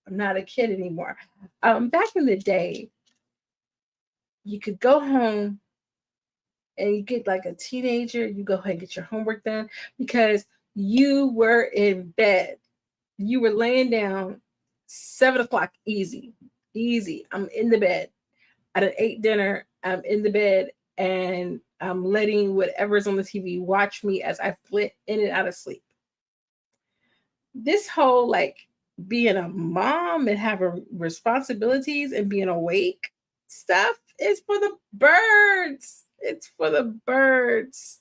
I'm not a kid anymore. Back in the day, you could go home and you get like a teenager, you go ahead and get your homework done because you were in bed. You were laying down 7 o'clock, easy, easy. I'm in the bed. I done ate dinner. I'm in the bed and I'm letting whatever's on the TV watch me as I flit in and out of sleep. This whole like being a mom and having responsibilities and being awake stuff is for the birds. It's for the birds.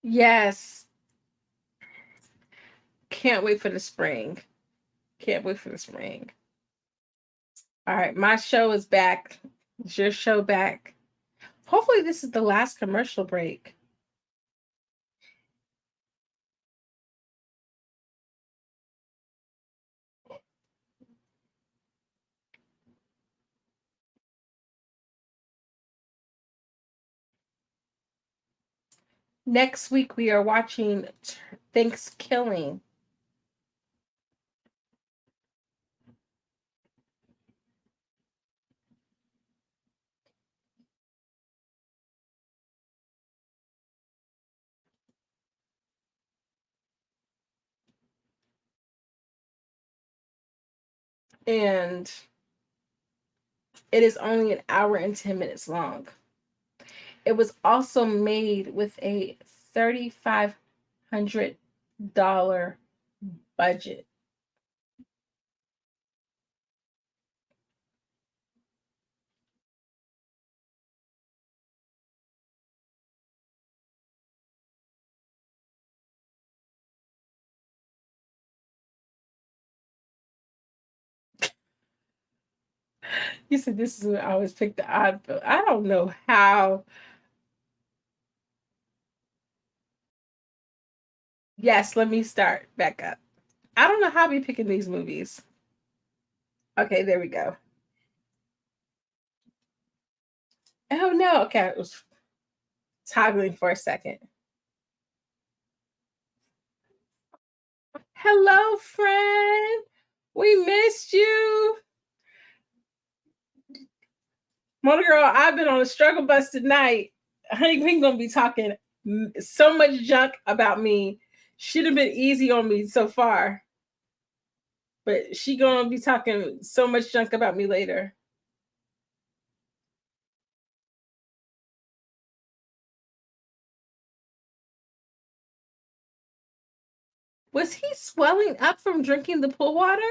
Yes. Can't wait for the spring. Can't wait for the spring. All right, my show is back. Is your show back? Hopefully, this is the last commercial break. Next week we are watching Thanksgiving. And it is only an hour and 10 minutes long. It was also made with a $3,500 budget. You said this is when I always pick the odd, but I don't know how. Yes, let me start back up. I don't know how we picking these movies. Okay, there we go. Oh no, okay, it was toggling for a second. Hello, friend. We missed you. Mona girl, I've been on a struggle bus tonight. Honey Queen gonna be talking so much junk about me. Should have been easy on me so far, but she gonna be talking so much junk about me later. Was he swelling up from drinking the pool water?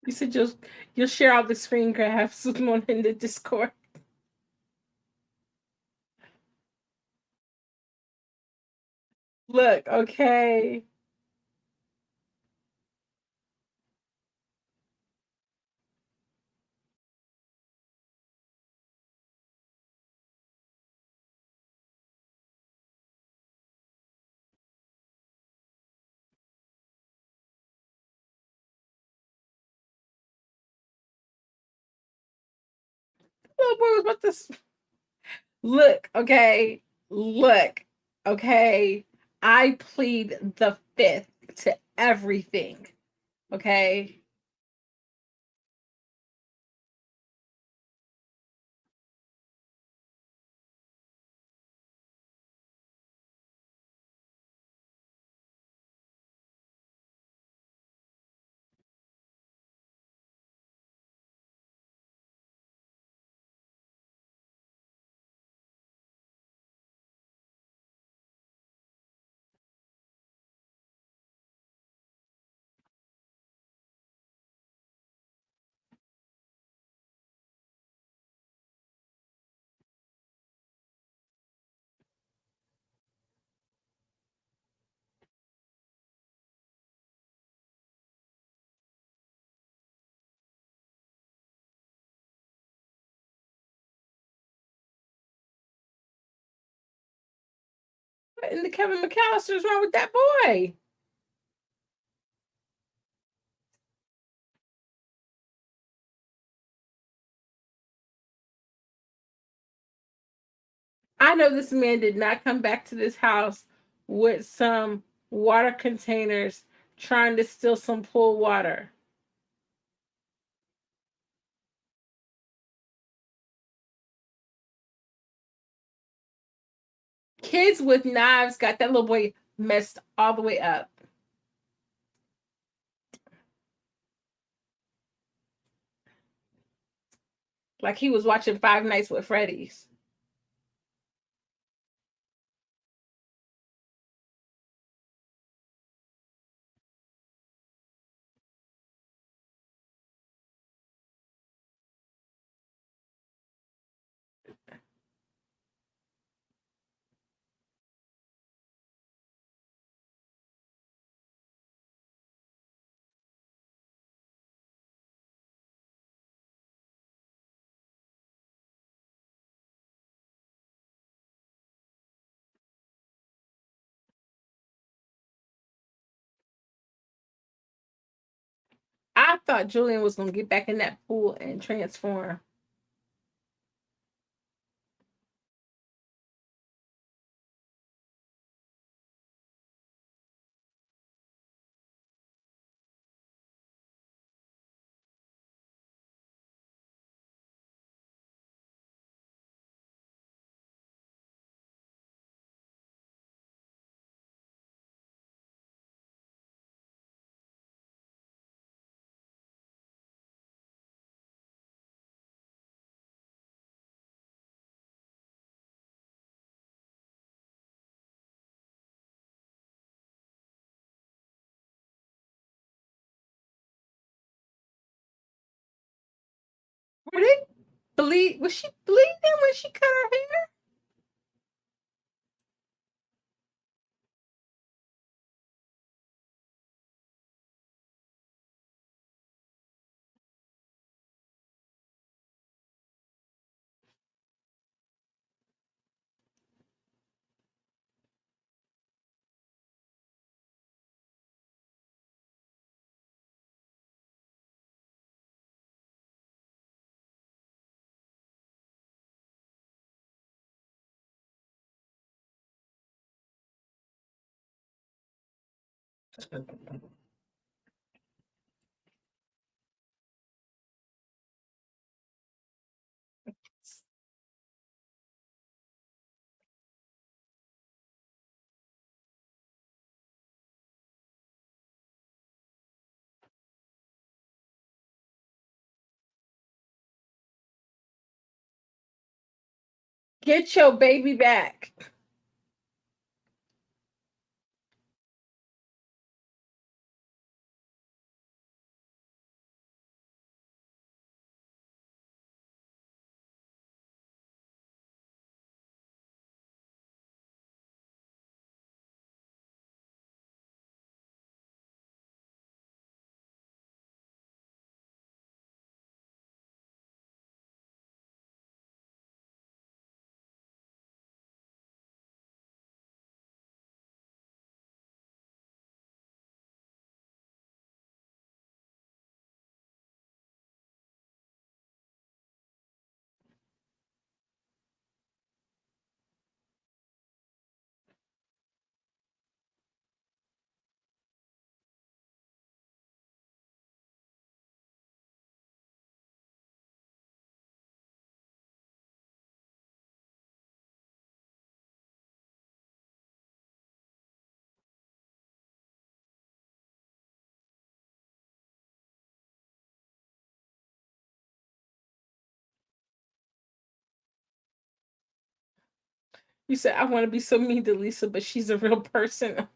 You said you'll share all the screen grabs with Mona in the Discord. Look, okay. Little boy was about to look, okay. Look, okay. I plead the fifth to everything. Okay. What in the Kevin McAllister's wrong with that boy? I know this man did not come back to this house with some water containers trying to steal some pool water. Kids with knives got that little boy messed all the way up. Like he was watching Five Nights with Freddy's. I thought Julian was gonna get back in that pool and transform. Were they bleed? Was she bleeding when she cut her hair? Get your baby back. You said I want to be so mean to Lisa, but she's a real person.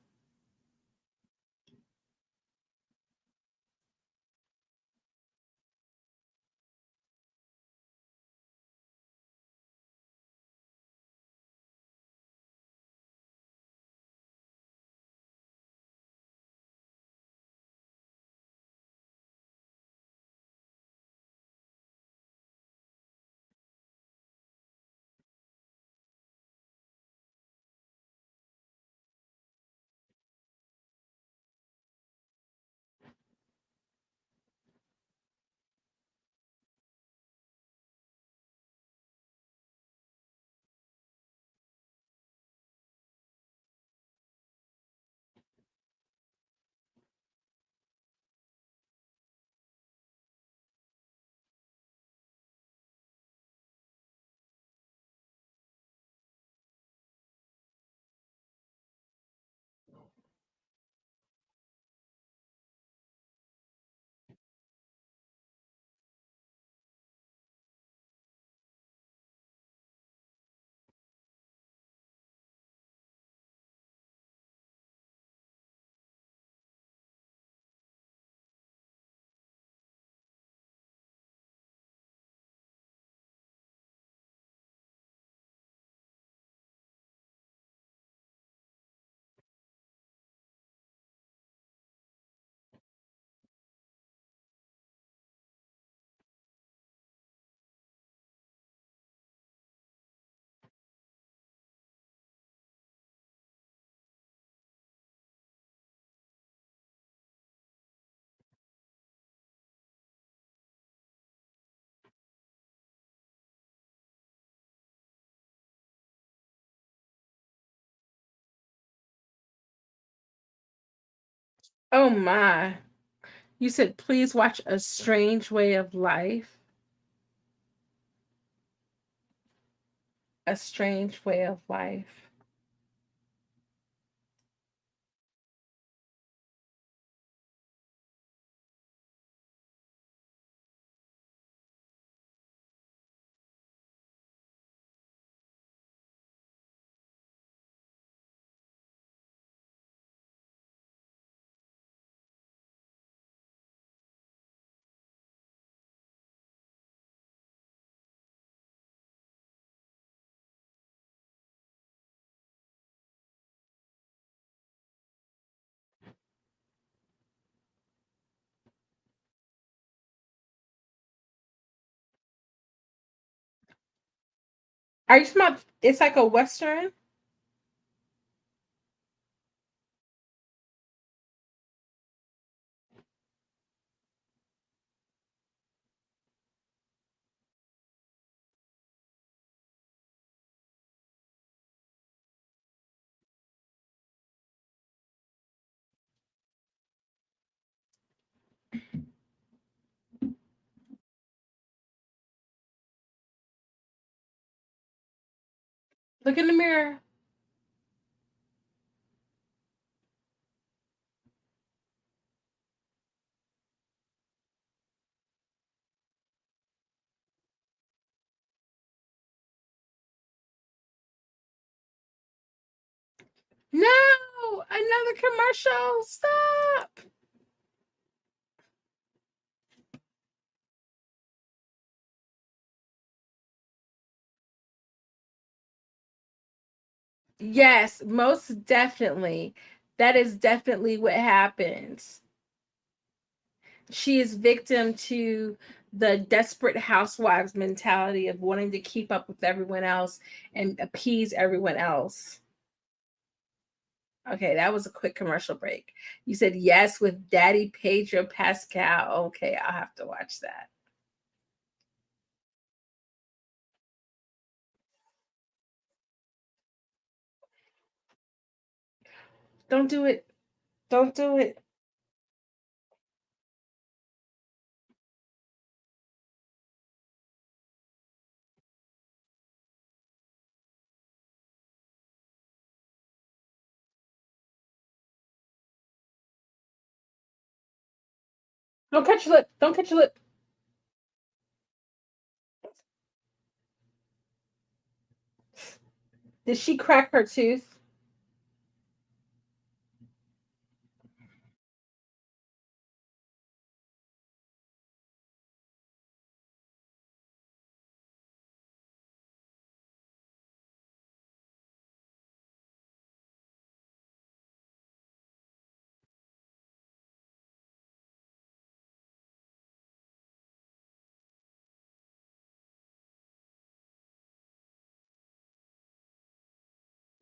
Oh my. You said, please watch A Strange Way of Life. A Strange Way of Life. Are you smart? It's like a Western? Look in the mirror. No! Another commercial. Stop. Yes, most definitely. That is definitely what happens. She is victim to the desperate housewives mentality of wanting to keep up with everyone else and appease everyone else. Okay, that was a quick commercial break. You said yes with Daddy Pedro Pascal. Okay, I'll have to watch that. Don't do it. Don't do it. Don't cut your lip. Don't cut your lip. Did she crack her tooth?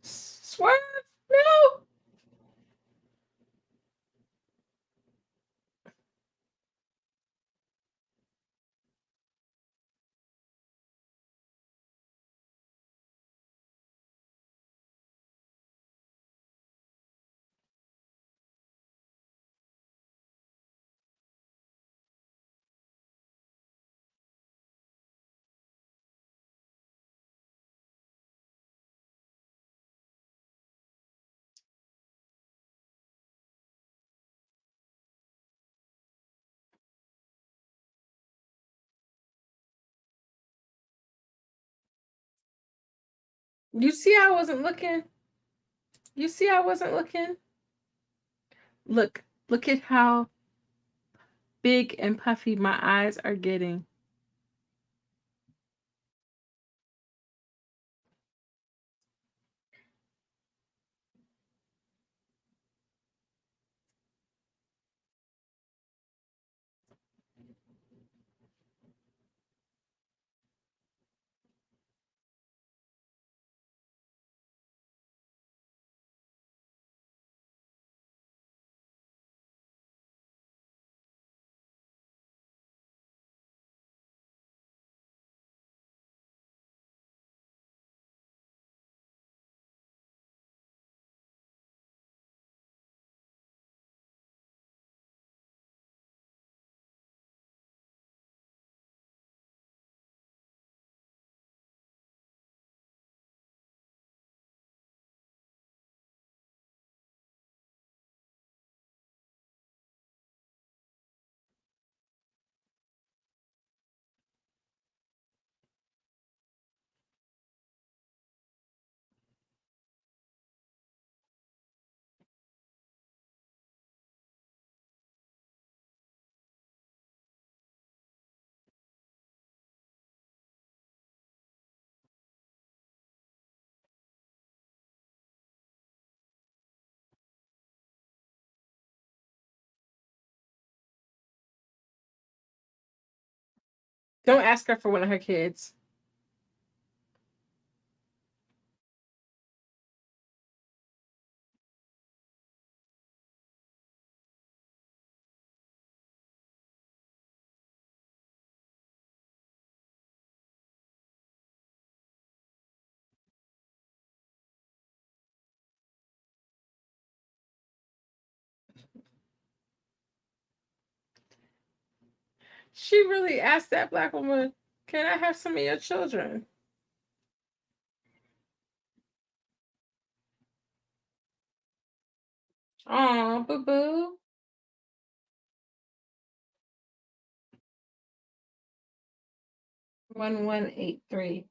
Swerve. No. You see, I wasn't looking. You see, I wasn't looking. Look, look at how big and puffy my eyes are getting. Don't ask her for one of her kids. She really asked that black woman, "Can I have some of your children?" Aw, boo boo. 1183.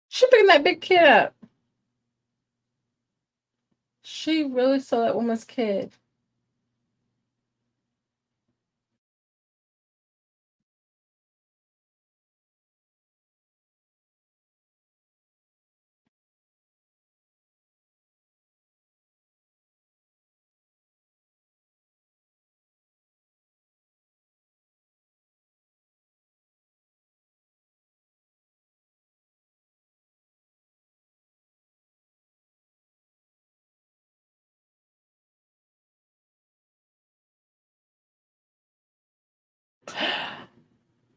She picking that big kid up. She really stole that woman's kid.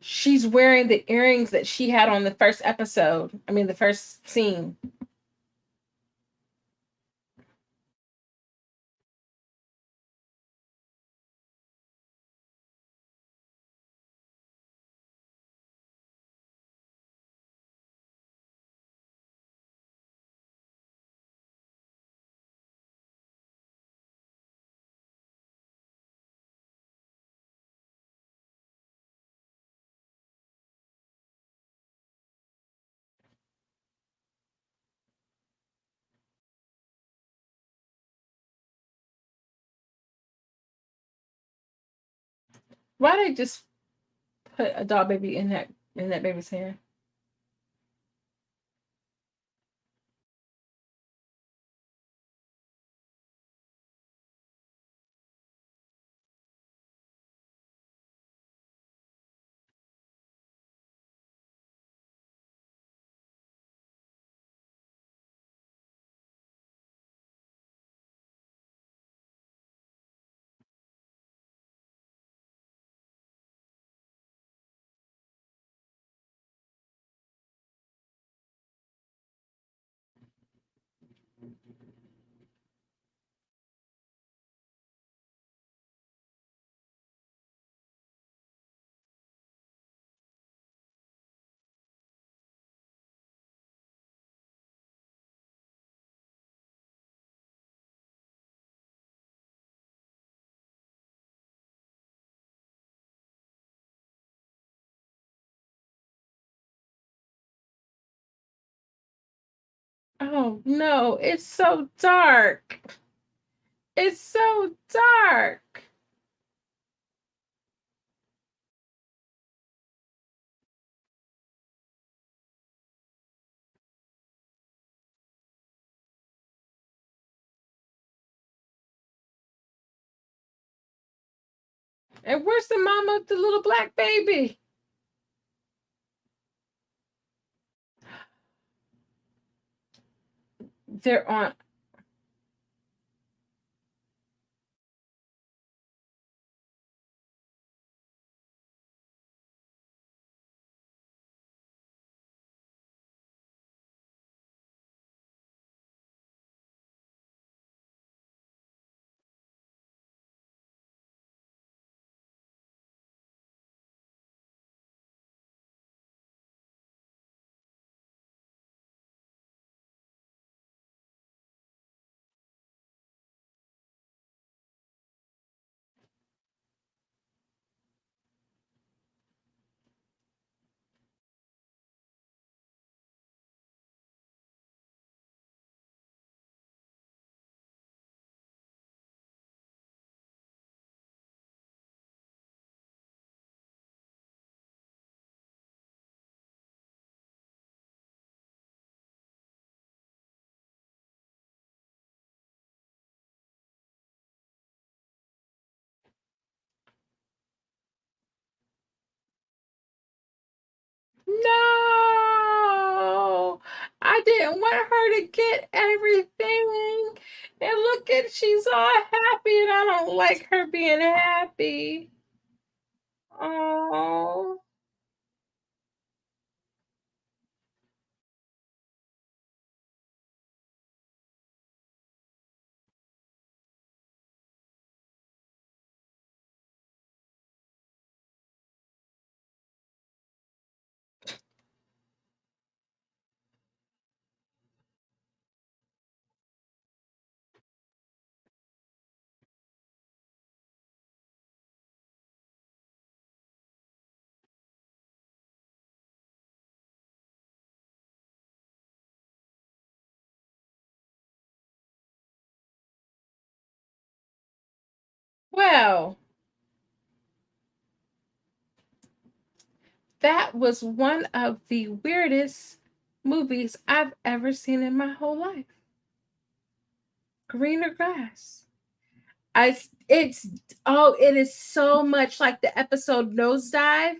She's wearing the earrings that she had on the first episode. I mean, the first scene. Why they just put a doll baby in that baby's hand? Oh no, it's so dark. It's so dark. And where's the mama of the little black baby? They're on. No, I didn't want her to get everything. And look at, she's all happy, and I don't like her being happy. Oh, well, that was one of the weirdest movies I've ever seen in my whole life. Greener grass. It's oh, it is so much like the episode Nosedive.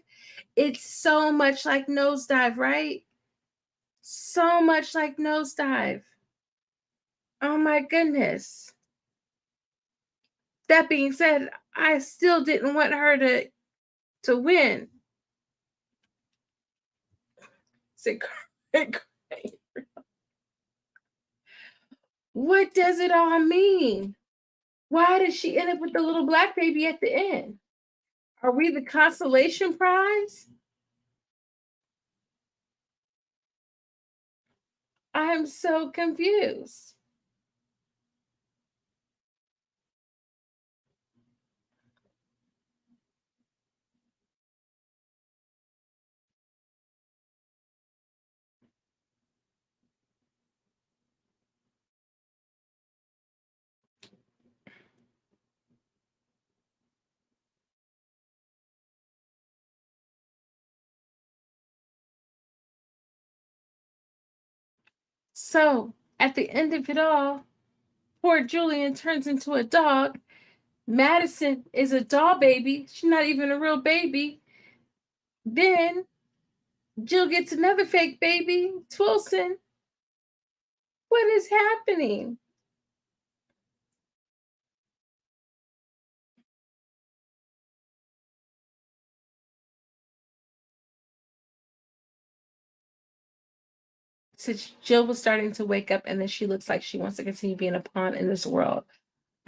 It's so much like Nosedive, right? So much like Nosedive. Oh my goodness. That being said, I still didn't want her to win. Said, what does it all mean? Why did she end up with the little black baby at the end? Are we the consolation prize? I am so confused. So at the end of it all, poor Julian turns into a dog. Madison is a doll baby. She's not even a real baby. Then Jill gets another fake baby, Twilson. What is happening? So Jill was starting to wake up, and then she looks like she wants to continue being a pawn in this world.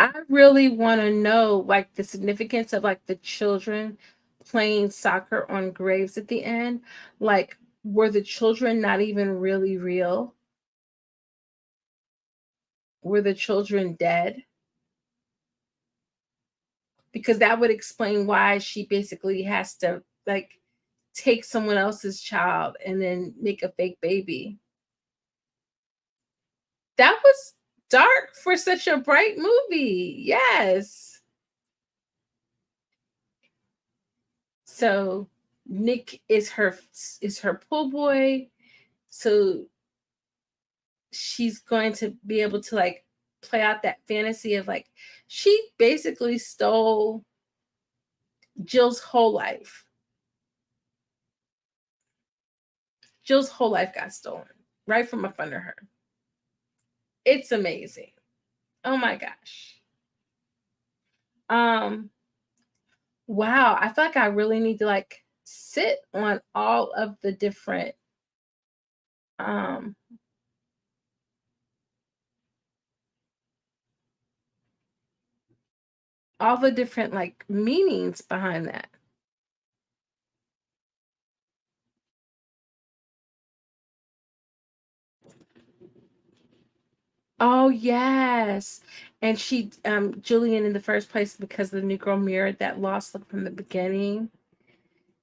I really want to know like the significance of like the children playing soccer on graves at the end. Like, were the children not even really real? Were the children dead? Because that would explain why she basically has to like take someone else's child and then make a fake baby. That was dark for such a bright movie. Yes. So Nick is her pool boy. So she's going to be able to like play out that fantasy of like she basically stole Jill's whole life. Jill's whole life got stolen right from up under her. It's amazing. Oh my gosh. Um wow, I feel like I really need to like sit on um all the different like meanings behind that. Oh yes. And she Julian in the first place because the new girl mirrored that lost look from the beginning.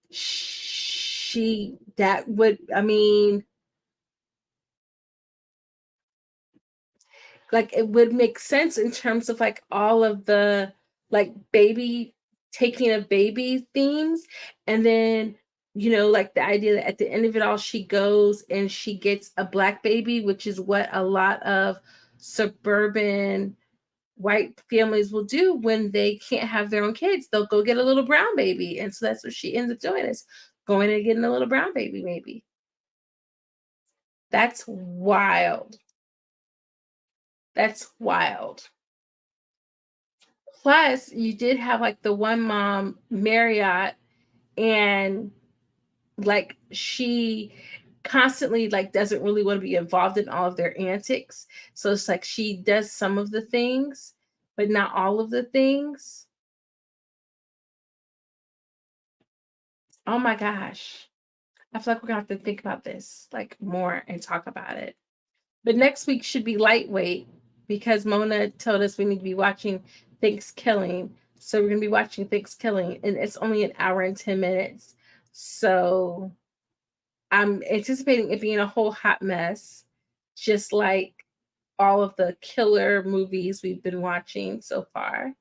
She that would I mean like it would make sense in terms of like all of the like baby taking of baby themes, and then like the idea that at the end of it all she goes and she gets a black baby, which is what a lot of suburban white families will do when they can't have their own kids. They'll go get a little brown baby, and so that's what she ends up doing, is going and getting a little brown baby maybe. That's wild. That's wild. Plus, you did have like the one mom, Marriott, and like she constantly like doesn't really want to be involved in all of their antics. So it's like she does some of the things, but not all of the things. Oh my gosh. I feel like we're gonna have to think about this like more and talk about it. But next week should be lightweight because Mona told us we need to be watching Thanksgiving. So we're going to be watching Thanksgiving, and it's only an hour and 10 minutes. So I'm anticipating it being a whole hot mess, just like all of the killer movies we've been watching so far.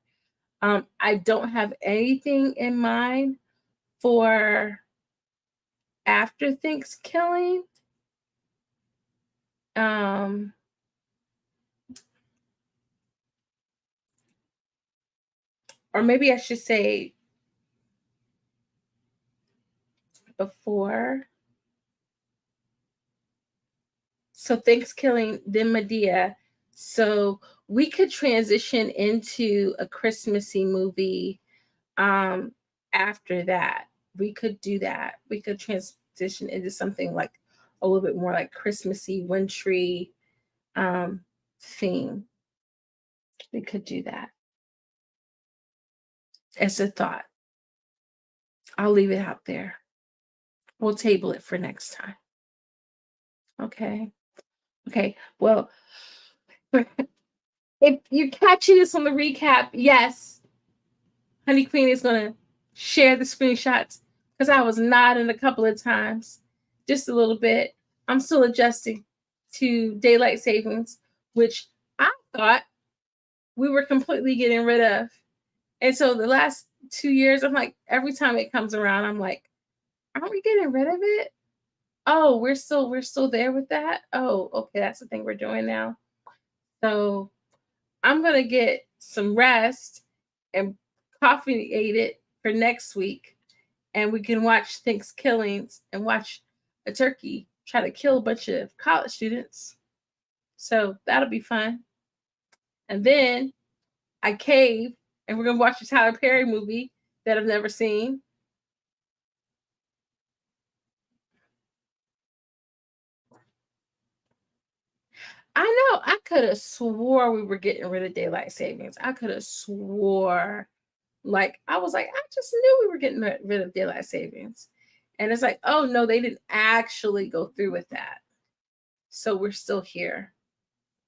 I don't have anything in mind for after Thanksgiving. Um, or maybe I should say before. So Thanksgiving, then Medea. So we could transition into a Christmassy movie after that. We could do that. We could transition into something like a little bit more like Christmassy, wintry theme. We could do that as a thought. I'll leave it out there. We'll table it for next time. Okay. Okay. Well, if you're catching this on the recap, yes, Honey Queen is going to share the screenshots because I was nodding a couple of times, just a little bit. I'm still adjusting to daylight savings, which I thought we were completely getting rid of. And so the last 2 years, I'm like, every time it comes around, I'm like, aren't we getting rid of it? Oh, we're still there with that? Oh, okay, that's the thing we're doing now. So I'm gonna get some rest and coffee ate it for next week, and we can watch Thanksgivings and watch a turkey try to kill a bunch of college students. So that'll be fun. And then I cave, and we're gonna watch a Tyler Perry movie that I've never seen. I know I could have swore we were getting rid of daylight savings. I could have swore, like I was like, I just knew we were getting rid of daylight savings, and it's like, oh no, they didn't actually go through with that. So we're still here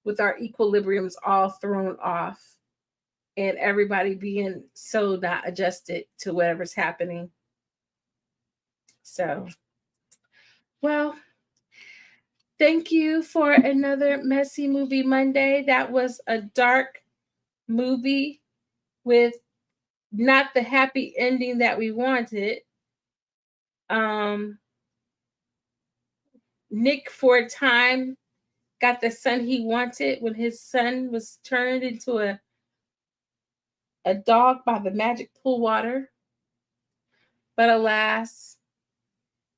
with our equilibriums all thrown off, and everybody being so not adjusted to whatever's happening. So, well, thank you for another Messy Movie Monday. That was a dark movie with not the happy ending that we wanted. Um, Nick, for a time, got the son he wanted when his son was turned into a dog by the magic pool water. But alas,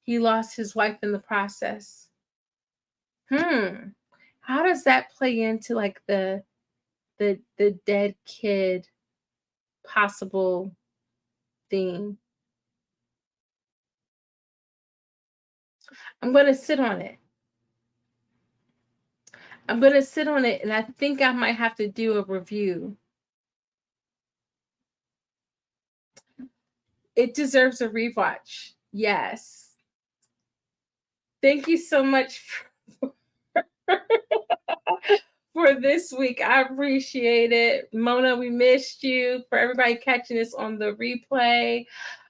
he lost his wife in the process. How does that play into like the dead kid possible theme? I'm gonna sit on it. I'm gonna sit on it, and I think I might have to do a review. It deserves a rewatch. Yes. Thank you so much for this week. I appreciate it. Mona, we missed you. For everybody catching this on the replay,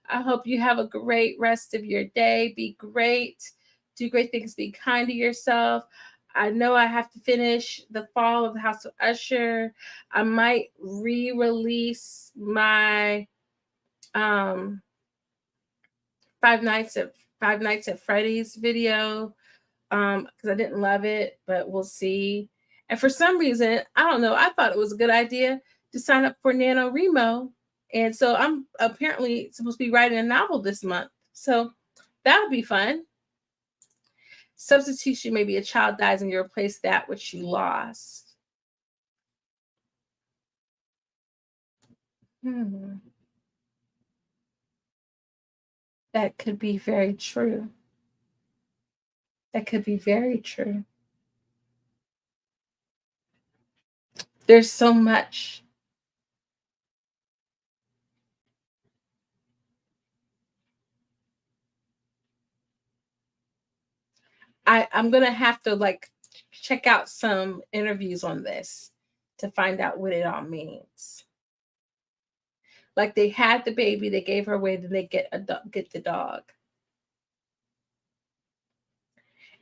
I hope you have a great rest of your day. Be great. Do great things. Be kind to yourself. I know I have to finish The Fall of the House of Usher. I might re-release my Five Nights at Freddy's video because I didn't love it, but we'll see. And for some reason, I don't know, I thought it was a good idea to sign up for NaNoWriMo. And so I'm apparently supposed to be writing a novel this month. So that'll be fun. Substitution, maybe a child dies and you replace that which you lost. That could be very true. That could be very true. There's so much. I'm gonna have to like check out some interviews on this to find out what it all means. Like they had the baby, they gave her away, then they get the dog,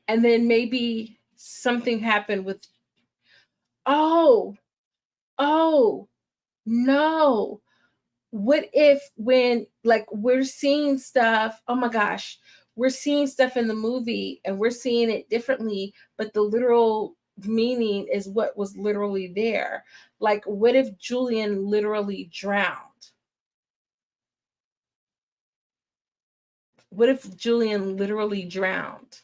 and then maybe something happened with. Oh, oh no! What if when like we're seeing stuff? Oh my gosh, we're seeing stuff in the movie and we're seeing it differently, but the literal meaning is what was literally there. Like, what if Julian literally drowned? What if Julian literally drowned?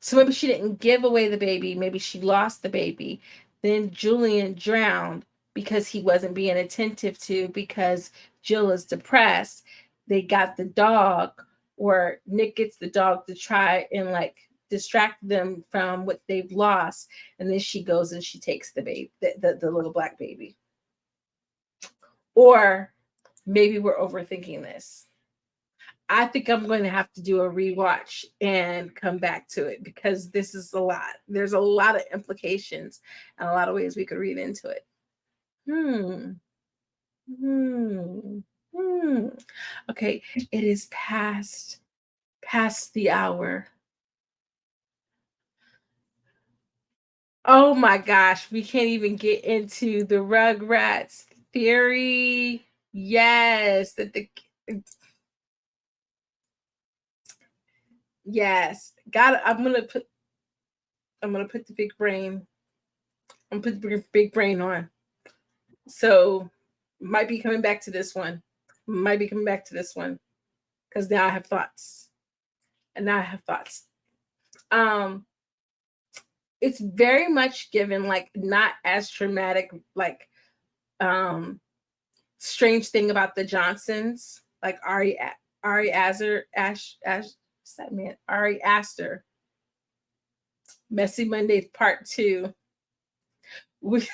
So maybe she didn't give away the baby. Maybe she lost the baby. Then Julian drowned because he wasn't being attentive to, because Jill is depressed. They got the dog, or Nick gets the dog to try and like distract them from what they've lost. And then she goes and she takes the baby, the little black baby. Or maybe we're overthinking this. I think I'm going to have to do a rewatch and come back to it because this is a lot. There's a lot of implications and a lot of ways we could read into it. Hmm. Hmm. Hmm. Okay, it is past the hour. Oh my gosh, we can't even get into the Rugrats theory. Yes, that the yes. Got I'm gonna put the big brain. I'm gonna put the big brain on. So might be coming back to this one. Might be coming back to this one because now I have thoughts. And now I have thoughts. Um, it's very much given like not as traumatic, like strange thing about the Johnsons, like Ari Aster, what's that man? Ari Aster. Messy Mondays Part 2. We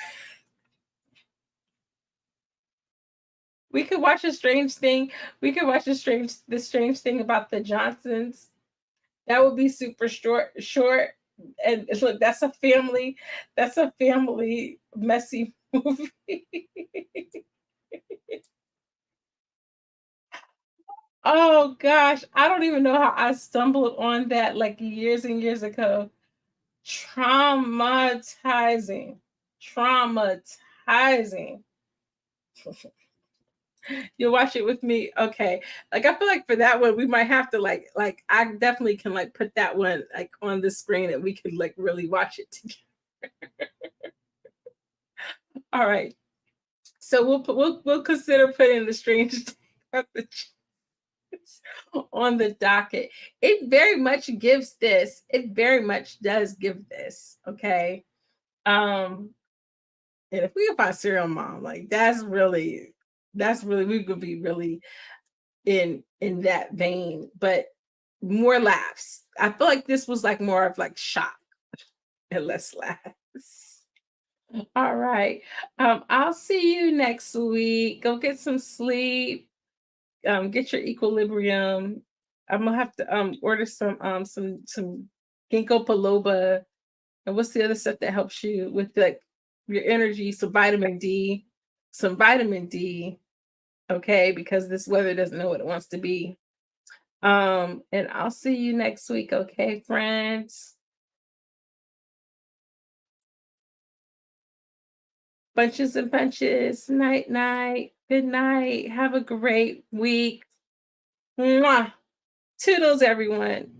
we could watch a strange thing. We could watch the strange thing about the Johnsons. That would be super short. And look, that's a family messy movie. Oh gosh, I don't even know how I stumbled on that like years and years ago. Traumatizing. Traumatizing. You'll watch it with me. Okay. Like I feel like for that one, we might have to like I definitely can like put that one like on the screen and we could like really watch it together. All right. So we'll consider putting the strange thing about the Giants on the docket. It very much gives this. It very much does give this. Okay. Um, and if we can find Serial Mom, like that's really we could be really in that vein, but more laughs. I feel like this was like more of like shock and less laughs. All right. I'll see you next week. Go get some sleep. Get your equilibrium. I'm gonna have to order some ginkgo biloba. And what's the other stuff that helps you with like your energy? Some vitamin D. Some vitamin D. Okay, because this weather doesn't know what it wants to be. And I'll see you next week, okay, friends? Bunches and bunches. Night, night. Good night. Have a great week. Mwah. Toodles, everyone.